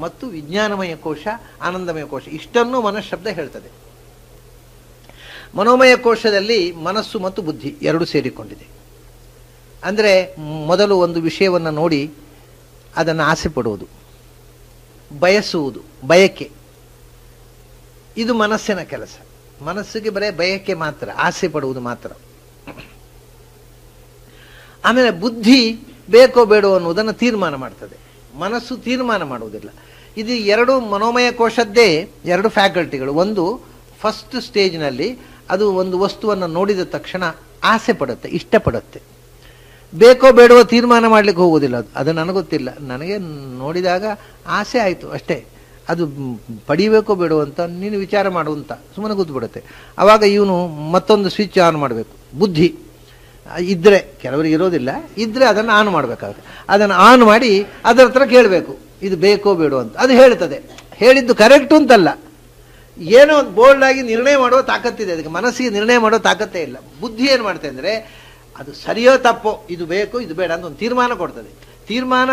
ಮತ್ತು ವಿಜ್ಞಾನಮಯ ಕೋಶ, ಆನಂದಮಯ ಕೋಶ, ಇಷ್ಟನ್ನು ಮನಃಶಬ್ದ ಹೇಳ್ತದೆ. ಮನೋಮಯ ಕೋಶದಲ್ಲಿ ಮನಸ್ಸು ಮತ್ತು ಬುದ್ಧಿ ಎರಡು ಸೇರಿಕೊಂಡಿದೆ. ಅಂದರೆ ಮೊದಲು ಒಂದು ವಿಷಯವನ್ನು ನೋಡಿ ಅದನ್ನು ಆಸೆ ಪಡುವುದು, ಬಯಸುವುದು, ಬಯಕೆ, ಇದು ಮನಸ್ಸಿನ ಕೆಲಸ. ಮನಸ್ಸಿಗೆ ಬರೀ ಬಯಕೆ ಮಾತ್ರ, ಆಸೆ ಪಡುವುದು ಮಾತ್ರ. ಆಮೇಲೆ ಬುದ್ಧಿ ಬೇಕೋ ಬೇಡೋ ಅನ್ನುವುದನ್ನು ತೀರ್ಮಾನ ಮಾಡ್ತದೆ, ಮನಸ್ಸು ತೀರ್ಮಾನ ಮಾಡುವುದಿಲ್ಲ. ಇದು ಎರಡು ಮನೋಮಯ ಕೋಶದ್ದೇ ಎರಡು ಫ್ಯಾಕಲ್ಟಿಗಳು. ಒಂದು ಫಸ್ಟ್ ಸ್ಟೇಜ್ನಲ್ಲಿ ಅದು ಒಂದು ವಸ್ತುವನ್ನು ನೋಡಿದ ತಕ್ಷಣ ಆಸೆ ಪಡುತ್ತೆ, ಇಷ್ಟಪಡುತ್ತೆ. ಬೇಕೋ ಬೇಡವೋ ತೀರ್ಮಾನ ಮಾಡಲಿಕ್ಕೆ ಹೋಗೋದಿಲ್ಲ. ಅದು ನನಗೊತ್ತಿಲ್ಲ, ನನಗೆ ನೋಡಿದಾಗ ಆಸೆ ಆಯಿತು ಅಷ್ಟೇ, ಅದು ಪಡಿಬೇಕೋ ಬೇಡೋ ಅಂತ ನೀನು ವಿಚಾರ ಮಾಡುವಂತ ಸುಮ್ಮನೆ ಕೂತ್ಬಿಡುತ್ತೆ. ಆವಾಗ ಇವನು ಮತ್ತೊಂದು ಸ್ವಿಚ್ ಆನ್ ಮಾಡಬೇಕು. ಬುದ್ಧಿ ಇದ್ದರೆ, ಕೆಲವರಿಗೆ ಇರೋದಿಲ್ಲ, ಇದ್ದರೆ ಅದನ್ನು ಆನ್ ಮಾಡಬೇಕಾಗುತ್ತೆ. ಅದನ್ನು ಆನ್ ಮಾಡಿ ಅದರ ಹತ್ರ ಕೇಳಬೇಕು, ಇದು ಬೇಕೋ ಬೇಡೋ ಅಂತ. ಅದು ಹೇಳ್ತದೆ, ಹೇಳಿದ್ದು ಕರೆಕ್ಟು ಅಂತಲ್ಲ, ಏನೋ ಒಂದು ಬೋಲ್ಡ್ ಆಗಿ ನಿರ್ಣಯ ಮಾಡುವ ತಾಕತ್ತಿದೆ ಅದಕ್ಕೆ. ಮನಸ್ಸಿಗೆ ನಿರ್ಣಯ ಮಾಡೋ ತಾಕತ್ತೇ ಇಲ್ಲ. ಬುದ್ಧಿ ಏನು ಮಾಡ್ತೆ ಅಂದರೆ ಅದು ಸರಿಯೋ ತಪ್ಪೋ, ಇದು ಬೇಕು ಇದು ಬೇಡ ಅಂತ ಒಂದು ತೀರ್ಮಾನ ಕೊಡ್ತದೆ. ತೀರ್ಮಾನ,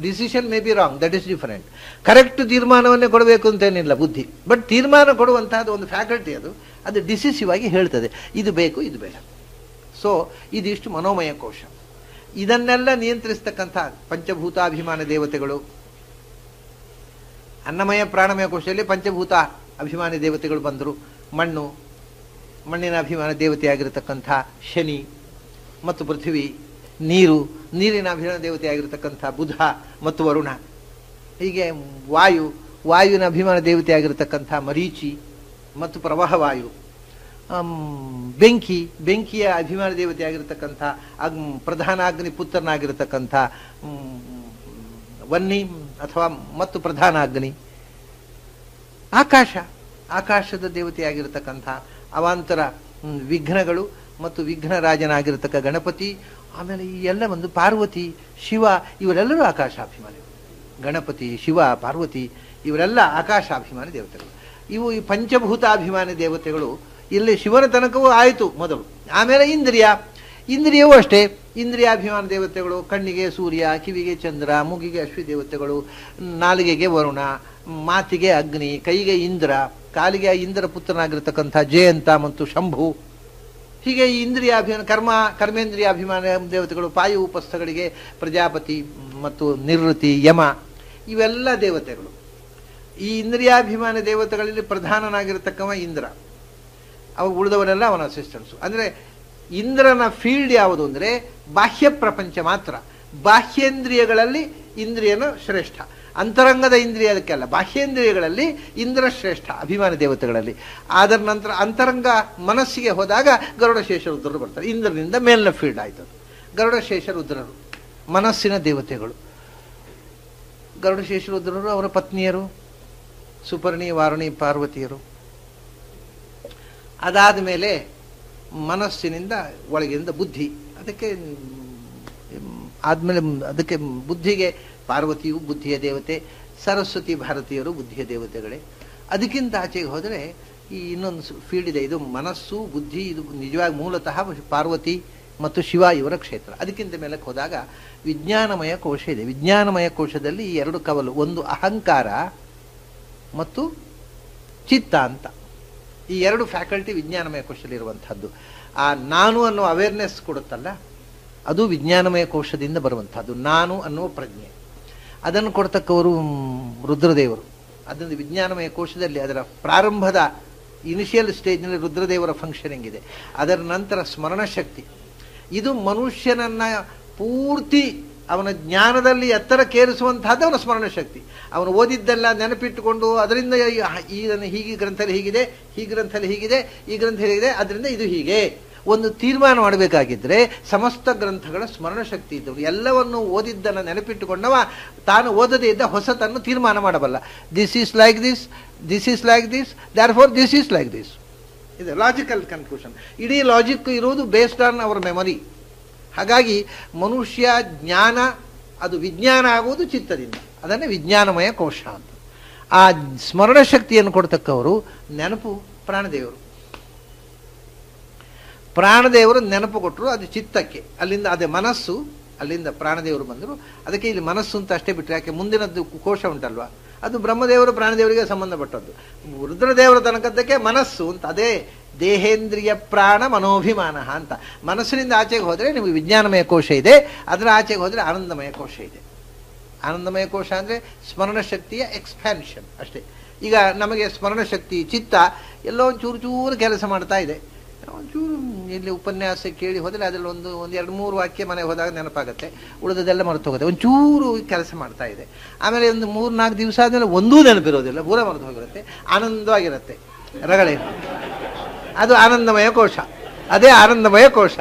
decision may be wrong, that is different. Correct ತೀರ್ಮಾನವನ್ನೇ ಕೊಡಬೇಕು ಅಂತೇನಿಲ್ಲ ಬುದ್ಧಿ, ಬಟ್ ತೀರ್ಮಾನ ಕೊಡುವಂತಹದ್ದು ಒಂದು ಫ್ಯಾಕಲ್ಟಿ. ಅದು ಡಿಸಿಸಿವ್ ಆಗಿ ಹೇಳ್ತದೆ, ಇದು ಬೇಕು ಇದು ಬೇಡ. ಸೊ ಇದಿಷ್ಟು ಮನೋಮಯ ಕೋಶ. ಇದನ್ನೆಲ್ಲ ನಿಯಂತ್ರಿಸ್ತಕ್ಕಂಥ ಪಂಚಭೂತಾಭಿಮಾನ ದೇವತೆಗಳು. ಅನ್ನಮಯ ಪ್ರಾಣಮಯ ಕೋಶದಲ್ಲಿ ಪಂಚಭೂತ ಅಭಿಮಾನಿ ದೇವತೆಗಳು ಬಂದರು. ಮಣ್ಣು, ಮಣ್ಣಿನ ಅಭಿಮಾನ ದೇವತೆಯಾಗಿರತಕ್ಕಂಥ ಶನಿ ಮತ್ತು ಪೃಥ್ವಿ, ನೀರು, ನೀರಿನ ಅಭಿಮಾನ ದೇವತೆಯಾಗಿರತಕ್ಕಂಥ ಬುಧ ಮತ್ತು ವರುಣ, ಹೀಗೆ ವಾಯು, ವಾಯುವಿನ ಅಭಿಮಾನ ದೇವತೆಯಾಗಿರತಕ್ಕಂಥ ಮರೀಚಿ ಮತ್ತು ಪ್ರವಾಹವಾಯು, ಬೆಂಕಿ, ಬೆಂಕಿಯ ಅಭಿಮಾನ ದೇವತೆಯಾಗಿರತಕ್ಕಂಥ ಪ್ರಧಾನ ಅಗ್ನಿ ಪುತ್ರನಾಗಿರತಕ್ಕಂಥ ವನ್ನಿ ಅಥವಾ ಮತ್ತು ಪ್ರಧಾನ ಅಗ್ನಿ, ಆಕಾಶ, ಆಕಾಶದ ದೇವತೆಯಾಗಿರತಕ್ಕಂಥ ಅವಾಂತರ ವಿಘ್ನಗಳು ಮತ್ತು ವಿಘ್ನರಾಜನಾಗಿರತಕ್ಕ ಗಣಪತಿ. ಆಮೇಲೆ ಈ ಎಲ್ಲ ಒಂದು ಪಾರ್ವತಿ, ಶಿವ, ಇವರೆಲ್ಲರೂ ಆಕಾಶಾಭಿಮಾನಿ. ಗಣಪತಿ, ಶಿವ, ಪಾರ್ವತಿ ಇವರೆಲ್ಲ ಆಕಾಶಾಭಿಮಾನಿ ದೇವತೆಗಳು. ಇವು ಈ ಪಂಚಭೂತಾಭಿಮಾನಿ ದೇವತೆಗಳು. ಇಲ್ಲಿ ಶಿವನ ತನಕವೂ ಆಯಿತು ಮೊದಲು. ಆಮೇಲೆ ಇಂದ್ರಿಯ, ಇಂದ್ರಿಯವೂ ಅಷ್ಟೇ. ಇಂದ್ರಿಯಾಭಿಮಾನ ದೇವತೆಗಳು ಕಣ್ಣಿಗೆ ಸೂರ್ಯ, ಕಿವಿಗೆ ಚಂದ್ರ, ಮೂಗಿಗೆ ಅಶ್ವಿ ದೇವತೆಗಳು, ನಾಲಿಗೆಗೆ ವರುಣ, ಮಾತಿಗೆ ಅಗ್ನಿ, ಕೈಗೆ ಇಂದ್ರ, ಕಾಲಿಗೆ ಇಂದ್ರ ಪುತ್ರನಾಗಿರ್ತಕ್ಕಂಥ ಜಯಂತ ಮತ್ತು ಶಂಭು. ಹೀಗೆ ಈ ಇಂದ್ರಿಯಾಭಿಮಾನ, ಕರ್ಮೇಂದ್ರಿಯಾಭಿಮಾನ ದೇವತೆಗಳು, ಪಾಯು ಉಪಸ್ಥಗಳಿಗೆ ಪ್ರಜಾಪತಿ ಮತ್ತು ನಿವೃತ್ತಿ, ಯಮ, ಇವೆಲ್ಲ ದೇವತೆಗಳು. ಈ ಇಂದ್ರಿಯಾಭಿಮಾನ ದೇವತೆಗಳಲ್ಲಿ ಪ್ರಧಾನನಾಗಿರತಕ್ಕವ ಇಂದ್ರ. ಅವು ಉಳಿದವರೆಲ್ಲ ಅವನ ಅಸಿಸ್ಟೆಂಟ್ಸು. ಅಂದರೆ ಇಂದ್ರನ ಫೀಲ್ಡ್ ಯಾವುದು ಅಂದರೆ ಬಾಹ್ಯ ಪ್ರಪಂಚ ಮಾತ್ರ. ಬಾಹ್ಯೇಂದ್ರಿಯಗಳಲ್ಲಿ ಇಂದ್ರಿಯನ ಶ್ರೇಷ್ಠ, ಅಂತರಂಗದ ಇಂದ್ರಿಯದಕ್ಕೆಲ್ಲ. ಬಾಹ್ಯೇಂದ್ರಿಯಗಳಲ್ಲಿ ಇಂದ್ರ ಶ್ರೇಷ್ಠ ಅಭಿಮಾನ ದೇವತೆಗಳಲ್ಲಿ. ಅದರ ನಂತರ ಅಂತರಂಗ ಮನಸ್ಸಿಗೆ ಹೋದಾಗ ಗರುಡಶೇಷ ರುದ್ರರು ಬರ್ತಾರೆ. ಇಂದ್ರನಿಂದ ಮೇಲಿನ ಫೀಲ್ಡ್ ಆಯ್ತು. ಗರುಡಶೇಷ ರುದ್ರರು ಮನಸ್ಸಿನ ದೇವತೆಗಳು. ಗರುಡಶೇಷ ರುದ್ರರು ಅವರ ಪತ್ನಿಯರು ಸುಪರ್ಣಿ, ವಾರುಣಿ, ಪಾರ್ವತಿಯರು. ಅದಾದ ಮೇಲೆ ಮನಸ್ಸಿನಿಂದ ಒಳಗಿಂದ ಬುದ್ಧಿ, ಅದಕ್ಕೆ ಆದಮೇಲೆ ಅದಕ್ಕೆ ಬುದ್ಧಿಗೆ ಪಾರ್ವತಿಯು ಬುದ್ಧಿಯ ದೇವತೆ, ಸರಸ್ವತಿ ಭಾರತೀಯರು ಬುದ್ಧಿಯ ದೇವತೆಗಳೇ. ಅದಕ್ಕಿಂತ ಆಚೆಗೆ ಹೋದರೆ ಈ ಇನ್ನೊಂದು ಫೀಲ್ಡ್ ಇದೆ, ಇದು ಮನಸ್ಸು, ಬುದ್ಧಿ. ಇದು ನಿಜವಾಗಿ ಮೂಲತಃ ಪಾರ್ವತಿ ಮತ್ತು ಶಿವ ಇವರ ಕ್ಷೇತ್ರ. ಅದಕ್ಕಿಂತ ಮೇಲಕ್ಕೆ ಹೋದಾಗ ವಿಜ್ಞಾನಮಯ ಕೋಶ ಇದೆ. ವಿಜ್ಞಾನಮಯ ಕೋಶದಲ್ಲಿ ಈ ಎರಡು ಕವಲು, ಒಂದು ಅಹಂಕಾರ ಮತ್ತು ಚಿತ್ತ ಅಂತ. ಈ ಎರಡು ಫ್ಯಾಕಲ್ಟಿ ವಿಜ್ಞಾನಮಯ ಕೋಶದಲ್ಲಿರುವಂಥದ್ದು. ಆ ನಾನು ಅನ್ನೋ ಅವೇರ್ನೆಸ್ ಕೊಡುತ್ತಲ್ಲ, ಅದು ವಿಜ್ಞಾನಮಯ ಕೋಶದಿಂದ ಬರುವಂಥದ್ದು. ನಾನು ಅನ್ನುವ ಪ್ರಜ್ಞೆ, ಅದನ್ನು ಕೊಡ್ತಕ್ಕವರು ರುದ್ರದೇವರು. ಅದರಿಂದ ವಿಜ್ಞಾನಮಯ ಕೋಶದಲ್ಲಿ ಅದರ ಪ್ರಾರಂಭದ ಇನಿಷಿಯಲ್ ಸ್ಟೇಜ್ನಲ್ಲಿ ರುದ್ರದೇವರ ಫಂಕ್ಷನಿಂಗ್ ಇದೆ. ಅದರ ನಂತರ ಸ್ಮರಣ ಶಕ್ತಿ. ಇದು ಮನುಷ್ಯನನ್ನ ಪೂರ್ತಿ ಅವನ ಜ್ಞಾನದಲ್ಲಿ ಎತ್ತರಕ್ಕೇರಿಸುವಂತಹದ್ದು ಅವನ ಸ್ಮರಣ ಶಕ್ತಿ. ಅವನು ಓದಿದ್ದೆಲ್ಲ ನೆನಪಿಟ್ಟುಕೊಂಡು ಅದರಿಂದ ಹೀಗೆ ಗ್ರಂಥದಲ್ಲಿ ಹೀಗಿದೆ, ಈ ಗ್ರಂಥದಲ್ಲಿ ಹೀಗಿದೆ, ಈ ಗ್ರಂಥದಲ್ಲಿ ಹೀಗಿದೆ, ಅದರಿಂದ ಇದು ಹೀಗೆ ಒಂದು ತೀರ್ಮಾನ ಮಾಡಬೇಕಾಗಿದ್ದರೆ ಸಮಸ್ತ ಗ್ರಂಥಗಳ ಸ್ಮರಣ ಶಕ್ತಿ ಇದ್ದವನು. ಎಲ್ಲವನ್ನು ಓದಿದ್ದನ್ನು ನೆನಪಿಟ್ಟುಕೊಂಡವ ತಾನು ಓದದೇ ಇದ್ದ ಹೊಸತನ್ನು ತೀರ್ಮಾನ ಮಾಡಬಲ್ಲ. This is like this, this is like this, there for this is like this. ಇದು ಲಾಜಿಕಲ್ ಕನ್ಕ್ಲೂಷನ್. ಇಡೀ ಲಾಜಿಕ್ ಇರುವುದು ಬೇಸ್ಡ್ ಆನ್ ಅವರ್ ಮೆಮೊರಿ. ಹಾಗಾಗಿ ಮನುಷ್ಯ ಜ್ಞಾನ ಅದು ವಿಜ್ಞಾನ ಆಗುವುದು ಚಿತ್ತದಿಂದ. ಅದನ್ನೇ ವಿಜ್ಞಾನಮಯ ಕೋಶ ಅಂತ. ಆ ಸ್ಮರಣ ಶಕ್ತಿಯನ್ನು ಕೊಡ್ತಕ್ಕವರು ನೆನಪು ಪ್ರಾಣದೇವರು. ಪ್ರಾಣದೇವರು ನೆನಪು ಕೊಟ್ಟರು, ಅದು ಚಿತ್ತಕ್ಕೆ. ಅಲ್ಲಿಂದ ಅದೇ ಮನಸ್ಸು, ಅಲ್ಲಿಂದ ಪ್ರಾಣದೇವರು ಬಂದರು. ಅದಕ್ಕೆ ಇಲ್ಲಿ ಮನಸ್ಸು ಅಂತ ಅಷ್ಟೇ ಬಿಟ್ಟರೆ, ಯಾಕೆ ಮುಂದಿನದ್ದು ಕೋಶ ಉಂಟಲ್ವಾ, ಅದು ಬ್ರಹ್ಮದೇವರು ಪ್ರಾಣದೇವರಿಗೆ ಸಂಬಂಧಪಟ್ಟದ್ದು. ರುದ್ರದೇವರ ತನಕದ್ದಕ್ಕೆ ಮನಸ್ಸು ಅಂತ. ಅದೇ ದೇಹೇಂದ್ರಿಯ ಪ್ರಾಣ ಮನೋಭಿಮಾನ ಅಂತ. ಮನಸ್ಸಿನಿಂದ ಆಚೆಗೆ ಹೋದರೆ ನಿಮಗೆ ವಿಜ್ಞಾನಮಯ ಕೋಶ ಇದೆ, ಅದರ ಆಚೆಗೆ ಹೋದರೆ ಆನಂದಮಯ ಕೋಶ ಇದೆ. ಆನಂದಮಯ ಕೋಶ ಅಂದರೆ ಸ್ಮರಣ ಶಕ್ತಿಯ ಎಕ್ಸ್ಪ್ಯಾನ್ಷನ್ ಅಷ್ಟೇ. ಈಗ ನಮಗೆ ಸ್ಮರಣ ಶಕ್ತಿ ಚಿತ್ತ ಎಲ್ಲೋ ಚೂರು ಚೂರು ಕೆಲಸ ಮಾಡ್ತಾ ಇದೆ. ಒಂಚೂರು ಇಲ್ಲಿ ಉಪನ್ಯಾಸ ಕೇಳಿ ಹೋದರೆ ಅದರಲ್ಲಿ ಒಂದು 2-3 ವಾಕ್ಯ ಮನೆಗೆ ಹೋದಾಗ ನೆನಪಾಗುತ್ತೆ, ಉಳಿದದೆಲ್ಲ ಮರೆತು ಹೋಗುತ್ತೆ. ಒಂಚೂರು ಕೆಲಸ ಮಾಡ್ತಾ ಇದೆ. ಆಮೇಲೆ ಒಂದು 3-4 ದಿವಸ ಆದಮೇಲೆ ಒಂದೂ ನೆನಪಿರೋದಿಲ್ಲ, ಪೂರ ಮರೆತು ಹೋಗಿರುತ್ತೆ. ಆನಂದವಾಗಿರುತ್ತೆ, ರಗಳೆ. ಅದು ಆನಂದಮಯ ಕೋಶ. ಅದೇ ಆನಂದಮಯ ಕೋಶ.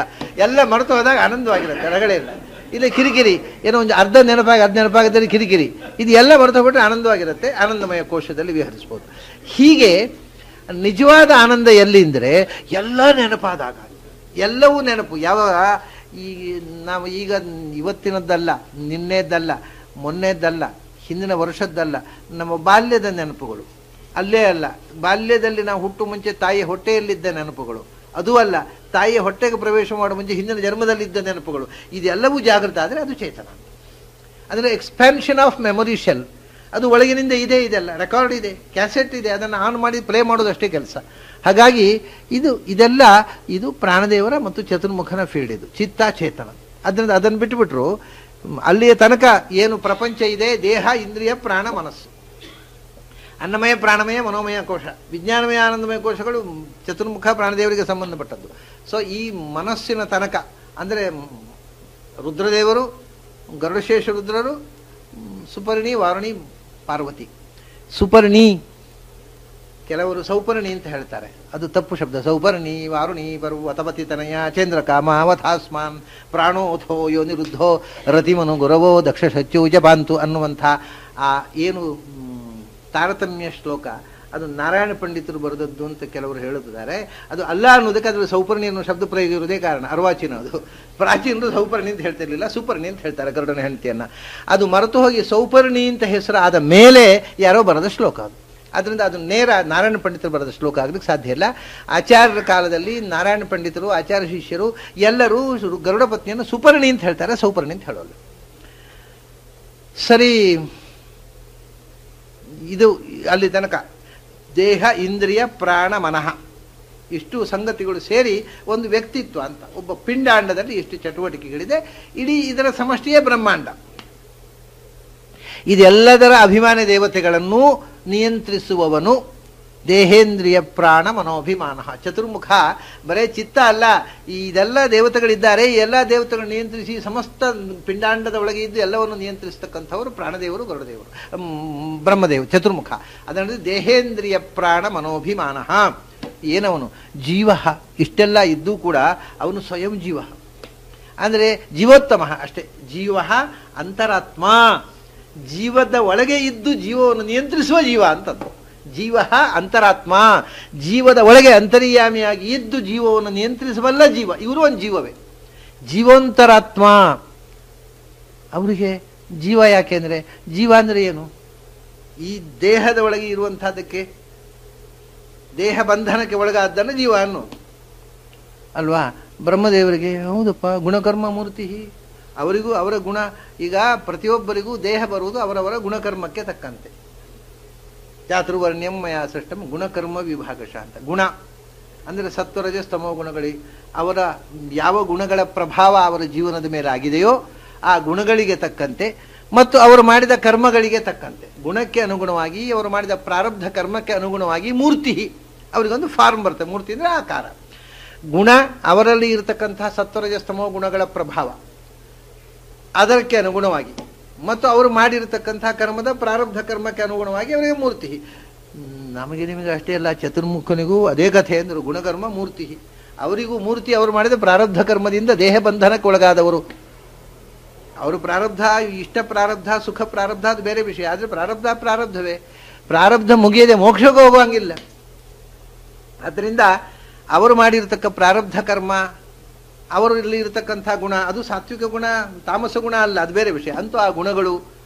ಎಲ್ಲ ಮರೆತು ಹೋದಾಗ ಆನಂದವಾಗಿರುತ್ತೆ, ರಗಳೆ ಇಲ್ಲ. ಇಲ್ಲಿ ಕಿರಿಕಿರಿ ಏನೋ ಒಂದು ಅರ್ಧ ನೆನಪಾಗದಲ್ಲಿ ಕಿರಿಕಿರಿ, ಇದು ಎಲ್ಲ ಮರೆತು ಹೋಗ್ಬಿಟ್ರೆ ಆನಂದವಾಗಿರುತ್ತೆ. ಆನಂದಮಯ ಕೋಶದಲ್ಲಿ ವಿಹರಿಸ್ಬೋದು. ಹೀಗೆ ನಿಜವಾದ ಆನಂದ ಎಲ್ಲಿ ಅಂದರೆ ಎಲ್ಲ ನೆನಪಾದಾಗ, ಎಲ್ಲವೂ ನೆನಪು. ಯಾವಾಗ ನಾವು ಈಗ ಇವತ್ತಿನದ್ದಲ್ಲ, ನಿನ್ನೆದ್ದಲ್ಲ, ಮೊನ್ನೆದ್ದಲ್ಲ, ಹಿಂದಿನ ವರ್ಷದ್ದಲ್ಲ, ನಮ್ಮ ಬಾಲ್ಯದ ನೆನಪುಗಳು. ಅಲ್ಲೇ ಅಲ್ಲ, ಬಾಲ್ಯದಲ್ಲಿ ನಾವು ಹುಟ್ಟು ಮುಂಚೆ ತಾಯಿಯ ಹೊಟ್ಟೆಯಲ್ಲಿದ್ದ ನೆನಪುಗಳು. ಅದೂ ಅಲ್ಲ, ತಾಯಿಯ ಹೊಟ್ಟೆಗೆ ಪ್ರವೇಶ ಮಾಡುವ ಮುಂಚೆ ಹಿಂದಿನ ಜನ್ಮದಲ್ಲಿದ್ದ ನೆನಪುಗಳು. ಇದೆಲ್ಲವೂ ಜಾಗೃತ ಆದರೆ ಅದು ಚೇತನ. ಅಂದರೆ ಎಕ್ಸ್ಪ್ಯಾನ್ಷನ್ ಆಫ್ ಮೆಮೊರಿ ಶೆಲ್. ಅದು ಒಳಗಿನಿಂದ ಇದೆಲ್ಲ ರೆಕಾರ್ಡ್ ಇದೆ, ಕ್ಯಾಸೆಟ್ ಇದೆ, ಅದನ್ನು ಆನ್ ಮಾಡಿ ಪ್ಲೇ ಮಾಡೋದು ಅಷ್ಟೇ ಕೆಲಸ. ಹಾಗಾಗಿ ಇದೆಲ್ಲ ಇದು ಪ್ರಾಣದೇವರ ಮತ್ತು ಚತುರ್ಮುಖನ ಫೀಲ್ಡ್. ಇದು ಚಿತ್ತ ಚೇತನ. ಅದರಿಂದ ಅದನ್ನು ಬಿಟ್ಟುಬಿಟ್ರು ಅಲ್ಲಿಯ ತನಕ ಏನು ಪ್ರಪಂಚ ಇದೆ, ದೇಹ ಇಂದ್ರಿಯ ಪ್ರಾಣ ಮನಸ್ಸು, ಅನ್ನಮಯ ಪ್ರಾಣಮಯ ಮನೋಮಯ ಕೋಶ, ವಿಜ್ಞಾನಮಯ ಆನಂದಮಯ ಕೋಶಗಳು ಚತುರ್ಮುಖ ಪ್ರಾಣದೇವರಿಗೆ ಸಂಬಂಧಪಟ್ಟದ್ದು. ಸೊ ಈ ಮನಸ್ಸಿನ ತನಕ ಅಂದರೆ ರುದ್ರದೇವರು, ಗರುಡಶೇಷ ರುದ್ರರು, ಸುಪರ್ಣಿ, ವಾರುಣಿ, ಪಾರ್ವತಿ. ಸುಪರ್ಣಿ, ಕೆಲವರು ಸೌಪರ್ಣಿ ಅಂತ ಹೇಳ್ತಾರೆ, ಅದು ತಪ್ಪು ಶಬ್ದ. ಸೌಪರ್ಣಿ, ವಾರುಣಿ, ಪರ್ವತಪತಿ ತನಯ ಚಂದ್ರಕಾಮ ಅವಥಾಸ್ಮಾನ್ ಪ್ರಾಣೋಥೋ ಯೋ ನಿರುದ್ಧೋ ರತಿಮನು ಗುರವೋ ದಕ್ಷ ಶಚ್ಯು ಜಪಾಂತು ಅನ್ನುವಂಥ ಆ ಏನು ತಾರತಮ್ಯ ಶ್ಲೋಕ, ಅದು ನಾರಾಯಣ ಪಂಡಿತರು ಬರೆದದ್ದು ಅಂತ ಕೆಲವರು ಹೇಳುತ್ತಿದ್ದಾರೆ. ಅದು ಅಲ್ಲ ಅನ್ನೋದಕ್ಕೆ ಅದರಲ್ಲಿ ಸೌಪರ್ಣಿ ಅನ್ನೋ ಶಬ್ದ ಪ್ರಯೋಗ ಇರುವುದೇ ಕಾರಣ. ಅರ್ವಾಚೀನ ಅದು. ಪ್ರಾಚೀನರು ಸೌಪರ್ಣಿ ಅಂತ ಹೇಳ್ತಿರ್ಲಿಲ್ಲ, ಸುಪರ್ಣಿ ಅಂತ ಹೇಳ್ತಾರೆ ಗರುಡನ ಹೆಂಡತಿಯನ್ನು. ಅದು ಮರೆತು ಹೋಗಿ ಸೌಪರ್ಣಿ ಅಂತ ಹೆಸರು ಆದ ಮೇಲೆ ಯಾರೋ ಬರೆದ ಶ್ಲೋಕ ಅದು. ಅದರಿಂದ ಅದು ನೇರ ನಾರಾಯಣ ಪಂಡಿತರು ಬರೆದ ಶ್ಲೋಕ ಆಗಲಿಕ್ಕೆ ಸಾಧ್ಯ ಇಲ್ಲ. ಆಚಾರ್ಯರ ಕಾಲದಲ್ಲಿ ನಾರಾಯಣ ಪಂಡಿತರು, ಆಚಾರ್ಯ ಶಿಷ್ಯರು ಎಲ್ಲರೂ ಗರುಡ ಪತ್ನಿಯನ್ನು ಸುಪರ್ಣಿ ಅಂತ ಹೇಳ್ತಾರೆ, ಸೌಪರ್ಣಿ ಅಂತ ಹೇಳೋಲ್ಲ. ಸರಿ, ಇದು ಅಲ್ಲಿ ತನಕ ದೇಹ ಇಂದ್ರಿಯ ಪ್ರಾಣ ಮನಃ ಇಷ್ಟು ಸಂಗತಿಗಳು ಸೇರಿ ಒಂದು ವ್ಯಕ್ತಿತ್ವ ಅಂತ. ಒಬ್ಬ ಪಿಂಡಾಂಡದಲ್ಲಿ ಎಷ್ಟು ಚಟುವಟಿಕೆಗಳಿದೆ, ಇಡೀ ಇದರ ಸಮಷ್ಟಿಯೇ ಬ್ರಹ್ಮಾಂಡ. ಇದೆಲ್ಲದರ ಅಭಿಮಾನ ದೇವತೆಗಳನ್ನು ನಿಯಂತ್ರಿಸುವವನು ದೇಹೇಂದ್ರಿಯ ಪ್ರಾಣ ಮನೋಭಿಮಾನ. ಚತುರ್ಮುಖ ಬರೇ ಚಿತ್ತ ಅಲ್ಲ, ಇದೆಲ್ಲ ದೇವತೆಗಳಿದ್ದಾರೆ. ಈ ಎಲ್ಲ ದೇವತೆಗಳನ್ನು ನಿಯಂತ್ರಿಸಿ ಸಮಸ್ತ ಪಿಂಡಾಂಡದ ಒಳಗೆ ಇದ್ದು ಎಲ್ಲವನ್ನು ನಿಯಂತ್ರಿಸ್ತಕ್ಕಂಥವರು ಪ್ರಾಣದೇವರು, ಗರುಡದೇವರು, ಬ್ರಹ್ಮದೇವರು, ಚತುರ್ಮುಖ. ಅದರಲ್ಲಿ ದೇಹೇಂದ್ರಿಯ ಪ್ರಾಣ ಮನೋಭಿಮಾನ. ಏನವನು ಜೀವ, ಇಷ್ಟೆಲ್ಲ ಇದ್ದೂ ಕೂಡ ಅವನು ಸ್ವಯಂ ಜೀವ ಅಂದರೆ ಜೀವೋತ್ತಮ ಅಷ್ಟೇ. ಜೀವ ಅಂತರಾತ್ಮ, ಜೀವದ ಒಳಗೆ ಇದ್ದು ಜೀವವನ್ನು ನಿಯಂತ್ರಿಸುವ ಜೀವ ಅಂತದ್ದು. ಜೀವ ಅಂತರಾತ್ಮ, ಜೀವದ ಒಳಗೆ ಅಂತರ್ಯಾಮಿಯಾಗಿ ಇದ್ದು ಜೀವವನ್ನು ನಿಯಂತ್ರಿಸಬಲ್ಲ ಜೀವ. ಇವರು ಒಂದು ಜೀವವೇ, ಜೀವಂತರಾತ್ಮ. ಅವರಿಗೆ ಜೀವ ಯಾಕೆಂದರೆ, ಜೀವ ಅಂದರೆ ಏನು? ಈ ದೇಹದ ಒಳಗೆ ಇರುವಂಥದ್ದಕ್ಕೆ, ದೇಹ ಬಂಧನಕ್ಕೆ ಒಳಗಾದ್ದನ್ನು ಜೀವ ಅನ್ನೋದು ಅಲ್ವಾ. ಬ್ರಹ್ಮದೇವರಿಗೆ ಹೌದಪ್ಪ ಗುಣಕರ್ಮ ಮೂರ್ತಿ, ಅವರಿಗೂ ಅವರ ಗುಣ. ಈಗ ಪ್ರತಿಯೊಬ್ಬರಿಗೂ ದೇಹ ಬರುವುದು ಅವರವರ ಗುಣಕರ್ಮಕ್ಕೆ ತಕ್ಕಂತೆ. ಚಾತುರ್ವರ್ಣ್ಯಂ ಮಯಾ ಸೃಷ್ಟಂ ಗುಣಕರ್ಮ ವಿಭಾಗಶಃ ಅಂತ. ಗುಣ ಅಂದರೆ ಸತ್ವರಜಸ್ತಮೋ ಗುಣಗಳಿಗೆ ಅವರ ಯಾವ ಗುಣಗಳ ಪ್ರಭಾವ ಅವರ ಜೀವನದ ಮೇಲೆ ಆಗಿದೆಯೋ ಆ ಗುಣಗಳಿಗೆ ತಕ್ಕಂತೆ ಮತ್ತು ಅವರು ಮಾಡಿದ ಕರ್ಮಗಳಿಗೆ ತಕ್ಕಂತೆ, ಗುಣಕ್ಕೆ ಅನುಗುಣವಾಗಿ ಅವರು ಮಾಡಿದ ಪ್ರಾರಬ್ಧ ಕರ್ಮಕ್ಕೆ ಅನುಗುಣವಾಗಿ ಮೂರ್ತಿ, ಅವರಿಗೊಂದು ಫಾರ್ಮ್ ಬರುತ್ತೆ. ಮೂರ್ತಿ ಅಂದರೆ ಆಕಾರ. ಗುಣ ಅವರಲ್ಲಿ ಇರತಕ್ಕಂತಹ ಸತ್ವರಜಸ್ತಮೋ ಗುಣಗಳ ಪ್ರಭಾವ, ಅದಕ್ಕೆ ಅನುಗುಣವಾಗಿ ಮತ್ತು ಅವರು ಮಾಡಿರತಕ್ಕಂಥ ಕರ್ಮದ ಪ್ರಾರಬ್ಧ ಕರ್ಮಕ್ಕೆ ಅನುಗುಣವಾಗಿ ಅವರಿಗೆ ಮೂರ್ತಿ. ನಮಗೆ ನಿಮಗೆ ಅಷ್ಟೇ ಅಲ್ಲ, ಚತುರ್ಮುಖನಿಗೂ ಅದೇ ಕಥೆ ಅಂದರು. ಗುಣಕರ್ಮ ಮೂರ್ತಿ, ಅವರಿಗೂ ಮೂರ್ತಿ. ಅವರು ಮಾಡಿದ ಪ್ರಾರಬ್ಧ ಕರ್ಮದಿಂದ ದೇಹ ಬಂಧನಕ್ಕೆ ಒಳಗಾದವರು. ಅವರು ಪ್ರಾರಬ್ಧ, ಇಷ್ಟ ಪ್ರಾರಬ್ಧ, ಸುಖ ಪ್ರಾರಬ್ಧ ಅದು ಬೇರೆ ವಿಷಯ. ಆದರೆ ಪ್ರಾರಬ್ಧ ಪ್ರಾರಬ್ಧವೇ. ಪ್ರಾರಬ್ಧ ಮುಗಿಯದೆ ಮೋಕ್ಷಕ್ಕೆ ಹೋಗುವಂಗಿಲ್ಲ. ಆದ್ದರಿಂದ ಅವರು ಮಾಡಿರತಕ್ಕ ಪ್ರಾರಬ್ಧ ಕರ್ಮ, ಅವರಲ್ಲಿ ಇರತಕ್ಕಂಥ ಗುಣ, ಅದು ಸಾತ್ವಿಕ ಗುಣ, ತಾಮಸ ಗುಣ ಅಲ್ಲ, ಅದು ಬೇರೆ ವಿಷಯ. ಅಂತೂ ಆ ಗುಣಗಳು,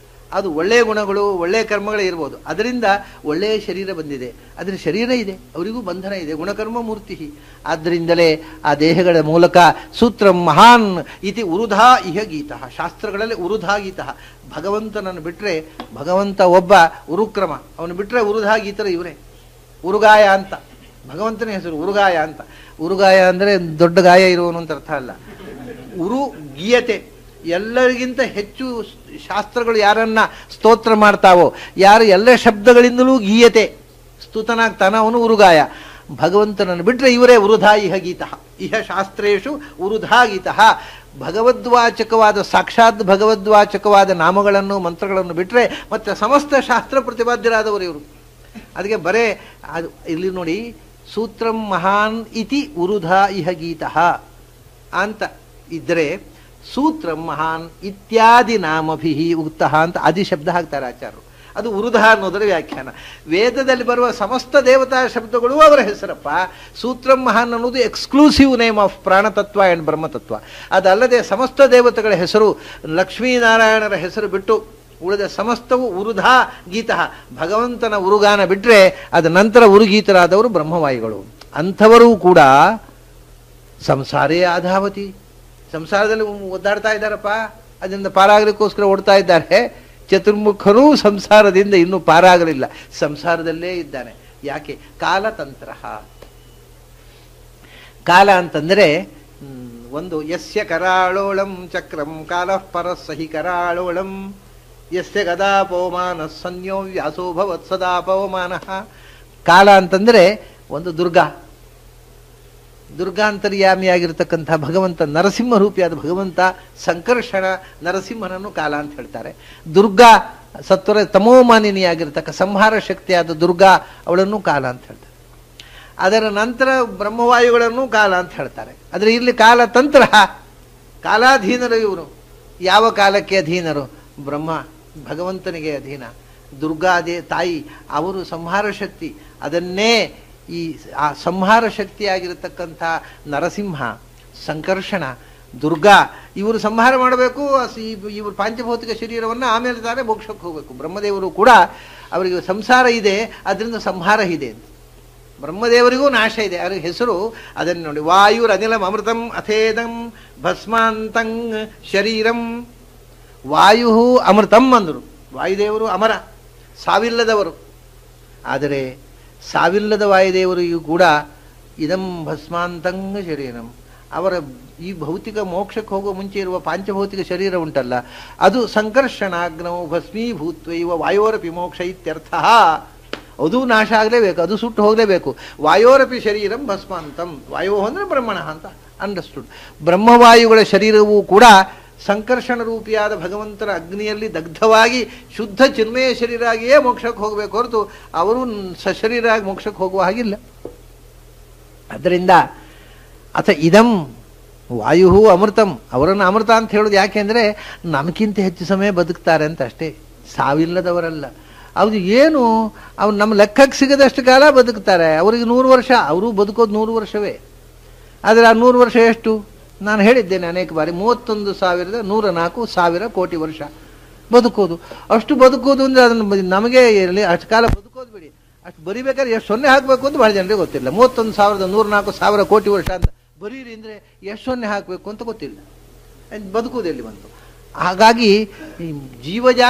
ಅದು ಒಳ್ಳೆಯ ಗುಣಗಳು, ಒಳ್ಳೆಯ ಕರ್ಮಗಳೇ ಇರ್ಬೋದು. ಅದರಿಂದ ಒಳ್ಳೆಯ ಶರೀರ ಬಂದಿದೆ, ಅದರ ಶರೀರ ಇದೆ, ಅವರಿಗೂ ಬಂಧನ ಇದೆ. ಗುಣಕರ್ಮ ಮೂರ್ತಿ. ಆದ್ದರಿಂದಲೇ ಆ ದೇಹಗಳ ಮೂಲಕ ಸೂತ್ರ ಮಹಾನ್ ಇತಿ ಉರುಧಾ ಇಹ ಗೀತಃ. ಶಾಸ್ತ್ರಗಳಲ್ಲಿ ಉರುಧಾ ಗೀತಃ. ಭಗವಂತನನ್ನು ಬಿಟ್ಟರೆ, ಭಗವಂತ ಒಬ್ಬ ಉರುಕ್ರಮ, ಅವನು ಬಿಟ್ಟರೆ ಉರುಧಾ ಗೀತರ ಇವರೇ. ಉರುಗಾಯ ಅಂತ ಭಗವಂತನ ಹೆಸರು, ಉರುಗಾಯ ಅಂತ. ಉರುಗಾಯ ಅಂದರೆ ದೊಡ್ಡ ಗಾಯ ಇರುವನು ಅಂತ ಅರ್ಥ ಅಲ್ಲ. ಉರು ಗೀಯತೆ. ಎಲ್ಲರಿಗಿಂತ ಹೆಚ್ಚು ಶಾಸ್ತ್ರಗಳು ಯಾರನ್ನ ಸ್ತೋತ್ರ ಮಾಡ್ತಾವೋ, ಯಾರು ಎಲ್ಲ ಶಬ್ದಗಳಿಂದಲೂ ಗೀಯತೆ ಸ್ತುತನಾಗ್ತಾನ, ಅವನು ಉರುಗಾಯ. ಭಗವಂತನನ್ನು ಬಿಟ್ಟರೆ ಇವರೇ ಉರುಧಾ ಇಹ ಗೀತಃ. ಇಹ ಶಾಸ್ತ್ರೇಷು ಉರುಧಾ ಗೀತಃ. ಭಗವದ್ವಾಚಕವಾದ, ಸಾಕ್ಷಾತ್ ಭಗವದ್ವಾಚಕವಾದ ನಾಮಗಳನ್ನು, ಮಂತ್ರಗಳನ್ನು ಬಿಟ್ಟರೆ ಮತ್ತೆ ಸಮಸ್ತ ಶಾಸ್ತ್ರ ಪ್ರತಿಪಾದ್ಯರಾದವರು ಇವರು. ಅದಕ್ಕೆ ಬರೇ ಅದು ಇಲ್ಲಿ ನೋಡಿ, ಸೂತ್ರಂ ಮಹಾನ್ ಇತಿ ಉರುಧಾ ಇಹ ಗೀತಃ ಅಂತ ಇದ್ದರೆ, ಸೂತ್ರಂ ಮಹಾನ್ ಇತ್ಯಾದಿ ನಾಮಭಿ ಉಕ್ತಃ ಅಂತ ಆದಿ ಶಬ್ದ ಹಾಕ್ತಾರೆ ಆಚಾರ್ಯರು. ಅದು ಉರುಧಾ ಅನ್ನೋದರ ವ್ಯಾಖ್ಯಾನ. ವೇದದಲ್ಲಿ ಬರುವ ಸಮಸ್ತ ದೇವತಾ ಶಬ್ದಗಳು ಅವರ ಹೆಸರಪ್ಪ. ಸೂತ್ರಂ ಮಹಾನ್ ಅನ್ನೋದು ಎಕ್ಸ್ಕ್ಲೂಸಿವ್ ನೇಮ್ ಆಫ್ ಪ್ರಾಣತತ್ವ ಆ್ಯಂಡ್ ಬ್ರಹ್ಮತತ್ವ. ಅದಲ್ಲದೆ ಸಮಸ್ತ ದೇವತೆಗಳ ಹೆಸರು, ಲಕ್ಷ್ಮೀನಾರಾಯಣರ ಹೆಸರು ಬಿಟ್ಟು ಉಳಿದ ಸಮಸ್ತವು ಉರುಧಾ ಗೀತಃ. ಭಗವಂತನ ಉರುಗಾನ ಬಿಟ್ಟರೆ ಅದ ನಂತರ ಉರುಗೀತರಾದವರು ಬ್ರಹ್ಮವಾಯುಗಳು. ಅಂಥವರೂ ಕೂಡ ಸಂಸಾರೇ ಆಧಾವತಿ. ಸಂಸಾರದಲ್ಲಿ ಒದ್ದಾಡ್ತಾ ಇದ್ದಾರಪ್ಪ, ಅದರಿಂದ ಪಾರಾಗಲಿಕ್ಕೋಸ್ಕರ ಓಡ್ತಾ ಇದ್ದಾರೆ. ಚತುರ್ಮುಖರೂ ಸಂಸಾರದಿಂದ ಇನ್ನೂ ಪಾರಾಗಲಿಲ್ಲ, ಸಂಸಾರದಲ್ಲೇ ಇದ್ದಾನೆ. ಯಾಕೆ? ಕಾಲತಂತ್ರ. ಕಾಲ ಅಂತಂದರೆ ಒಂದು ಯಸ್ಯ ಕರಾಳೋಳಂ ಚಕ್ರಂ ಕಾಲಃ ಪರಸ್ಸಹಿ ಕರಾಳೋಳಂ ಯಸ್ಯ ಗದಾ ಪವಮಾನ ಸನ್ಯೋ ವ್ಯಾಸೋ ಭವತ್ ಸದಾ ಪವಮಾನ. ಕಾಲ ಅಂತಂದರೆ ಒಂದು ದುರ್ಗಾ, ದುರ್ಗಾಂತರ್ಯಾಮಿಯಾಗಿರ್ತಕ್ಕಂಥ ಭಗವಂತ, ನರಸಿಂಹ ರೂಪಿಯಾದ ಭಗವಂತ ಸಂಕರ್ಷಣ ನರಸಿಂಹನನ್ನು ಕಾಲ ಅಂತ ಹೇಳ್ತಾರೆ. ದುರ್ಗಾ ಸತ್ವರ ತಮೋಮಾನಿನಿಯಾಗಿರ್ತಕ್ಕ ಸಂಹಾರ ಶಕ್ತಿಯಾದ ದುರ್ಗಾ, ಅವಳನ್ನು ಕಾಲ ಅಂತ ಹೇಳ್ತಾರೆ. ಅದರ ನಂತರ ಬ್ರಹ್ಮವಾಯುಗಳನ್ನು ಕಾಲ ಅಂತ ಹೇಳ್ತಾರೆ. ಆದರೆ ಇಲ್ಲಿ ಕಾಲತಂತ್ರ, ಕಾಲಾಧೀನರು ಇವರು. ಯಾವ ಕಾಲಕ್ಕೆ ಅಧೀನರು? ಬ್ರಹ್ಮ ಭಗವಂತನಿಗೆ ಅಧೀನ. ದುರ್ಗಾದೇ ತಾಯಿ, ಅವರು ಸಂಹಾರ ಶಕ್ತಿ. ಅದನ್ನೇ ಈ ಆ ಸಂಹಾರ ಶಕ್ತಿಯಾಗಿರತಕ್ಕಂಥ ನರಸಿಂಹ, ಸಂಕರ್ಷಣ, ದುರ್ಗಾ ಇವರು ಸಂಹಾರ ಮಾಡಬೇಕು. ಇವರು ಪಾಂಚಭೌತಿಕ ಶರೀರವನ್ನು ಆಮೇಲೆ ತಾನೇ ಮೋಕ್ಷಕ್ಕೆ ಹೋಗಬೇಕು. ಬ್ರಹ್ಮದೇವರು ಕೂಡ ಅವರಿಗೆ ಸಂಸಾರ ಇದೆ, ಅದರಿಂದ ಸಂಹಾರ ಇದೆ ಅಂತ. ಬ್ರಹ್ಮದೇವರಿಗೂ ನಾಶ ಇದೆ. ಅವ್ರ ಹೆಸರು ಅದನ್ನು ನೋಡಿ, ವಾಯುರನಿಲಂ ಅಮೃತಂ ಅಥೇದಂ ಭಸ್ಮಾಂತಂ ಶರೀರಂ. ವಾಯು ಅಮೃತಂ ಅಂದರು. ವಾಯುದೇವರು ಅಮರ, ಸಾವಿಲ್ಲದವರು. ಆದರೆ ಸಾವಿಲ್ಲದ ವಾಯುದೇವರಿಗೂ ಕೂಡ ಇದಂ ಭಸ್ಮಾಂತಂಗ ಶರೀರಂ, ಅವರ ಈ ಭೌತಿಕ ಮೋಕ್ಷಕ್ಕೆ ಹೋಗುವ ಮುಂಚೆ ಇರುವ ಪಾಂಚಭೌತಿಕ ಶರೀರ ಉಂಟಲ್ಲ, ಅದು ಸಂಕರ್ಷಣಾಗ್ನೌ ಭಸ್ಮೀಭೂತ್ವೈವ ವಾಯೋರಪಿ ಮೋಕ್ಷ ಇತ್ಯರ್ಥ. ಅದು ನಾಶ ಆಗಲೇಬೇಕು, ಅದು ಸುಟ್ಟು ಹೋಗಲೇಬೇಕು. ವಾಯೋರಪಿ ಶರೀರಂ ಭಸ್ಮಾಂತಂ. ವಾಯೋ ಅಂದರೆ ಬ್ರಹ್ಮಣ ಅಂತ ಅಂಡರ್ಸ್ಟುಡ್. ಬ್ರಹ್ಮವಾಯುಗಳ ಶರೀರವೂ ಕೂಡ ಸಂಕರ್ಷಣ ರೂಪಿಯಾದ ಭಗವಂತನ ಅಗ್ನಿಯಲ್ಲಿ ದಗ್ಧವಾಗಿ ಶುದ್ಧ ಚಿನ್ಮಯ ಶರೀರ ಆಗಿಯೇ ಮೋಕ್ಷಕ್ಕೆ ಹೋಗಬೇಕು ಹೊರತು ಅವರು ಸಶರೀರ ಆಗಿ ಮೋಕ್ಷಕ್ಕೆ ಹೋಗುವ ಹಾಗಿಲ್ಲ. ಆದ್ದರಿಂದ ಅಥ ಇದಂ ವಾಯು ಅಮೃತಂ, ಅವರನ್ನು ಅಮೃತ ಅಂತ ಹೇಳೋದು ಯಾಕೆಂದರೆ ನಮಗಿಂತ ಹೆಚ್ಚು ಸಮಯ ಬದುಕ್ತಾರೆ ಅಂತ ಅಷ್ಟೇ, ಸಾವಿಲ್ಲದವರಲ್ಲ. ಅವ್ರು ಏನು, ಅವ್ರು ನಮ್ಮ ಲೆಕ್ಕಕ್ಕೆ ಸಿಗದಷ್ಟು ಕಾಲ ಬದುಕ್ತಾರೆ. ಅವರಿಗೆ 100 ವರ್ಷ, ಅವರು ಬದುಕೋದು 100 ವರ್ಷವೇ. ಆದರೆ ಆ 100 ವರ್ಷ ಎಷ್ಟು? ನಾನು ಹೇಳಿದ್ದೇನೆ ಅನೇಕ ಬಾರಿ, 31,104,000 ಕೋಟಿ ವರ್ಷ ಬದುಕೋದು. ಅಷ್ಟು ಬದುಕೋದು ಅಂದರೆ ಅದನ್ನು ನಮಗೆ ಅಷ್ಟು ಕಾಲ ಬದುಕೋದು ಬಿಡಿ, ಅಷ್ಟು ಬರಿಬೇಕಾದ್ರೆ ಎಷ್ಟು ಸೊನ್ನೆ ಹಾಕಬೇಕು ಅಂತ ಭಾಳ ಜನರಿಗೆ ಗೊತ್ತಿಲ್ಲ. 31,104,000 ಕೋಟಿ ವರ್ಷ ಅಂತ ಬರೀರಿ ಅಂದರೆ ಎಷ್ಟು ಸೊನ್ನೆ ಹಾಕಬೇಕು ಅಂತ ಗೊತ್ತಿಲ್ಲ, ಬದುಕೋದು ಎಲ್ಲಿ ಬಂತು. ಹಾಗಾಗಿ ಜೀವಜಾಲ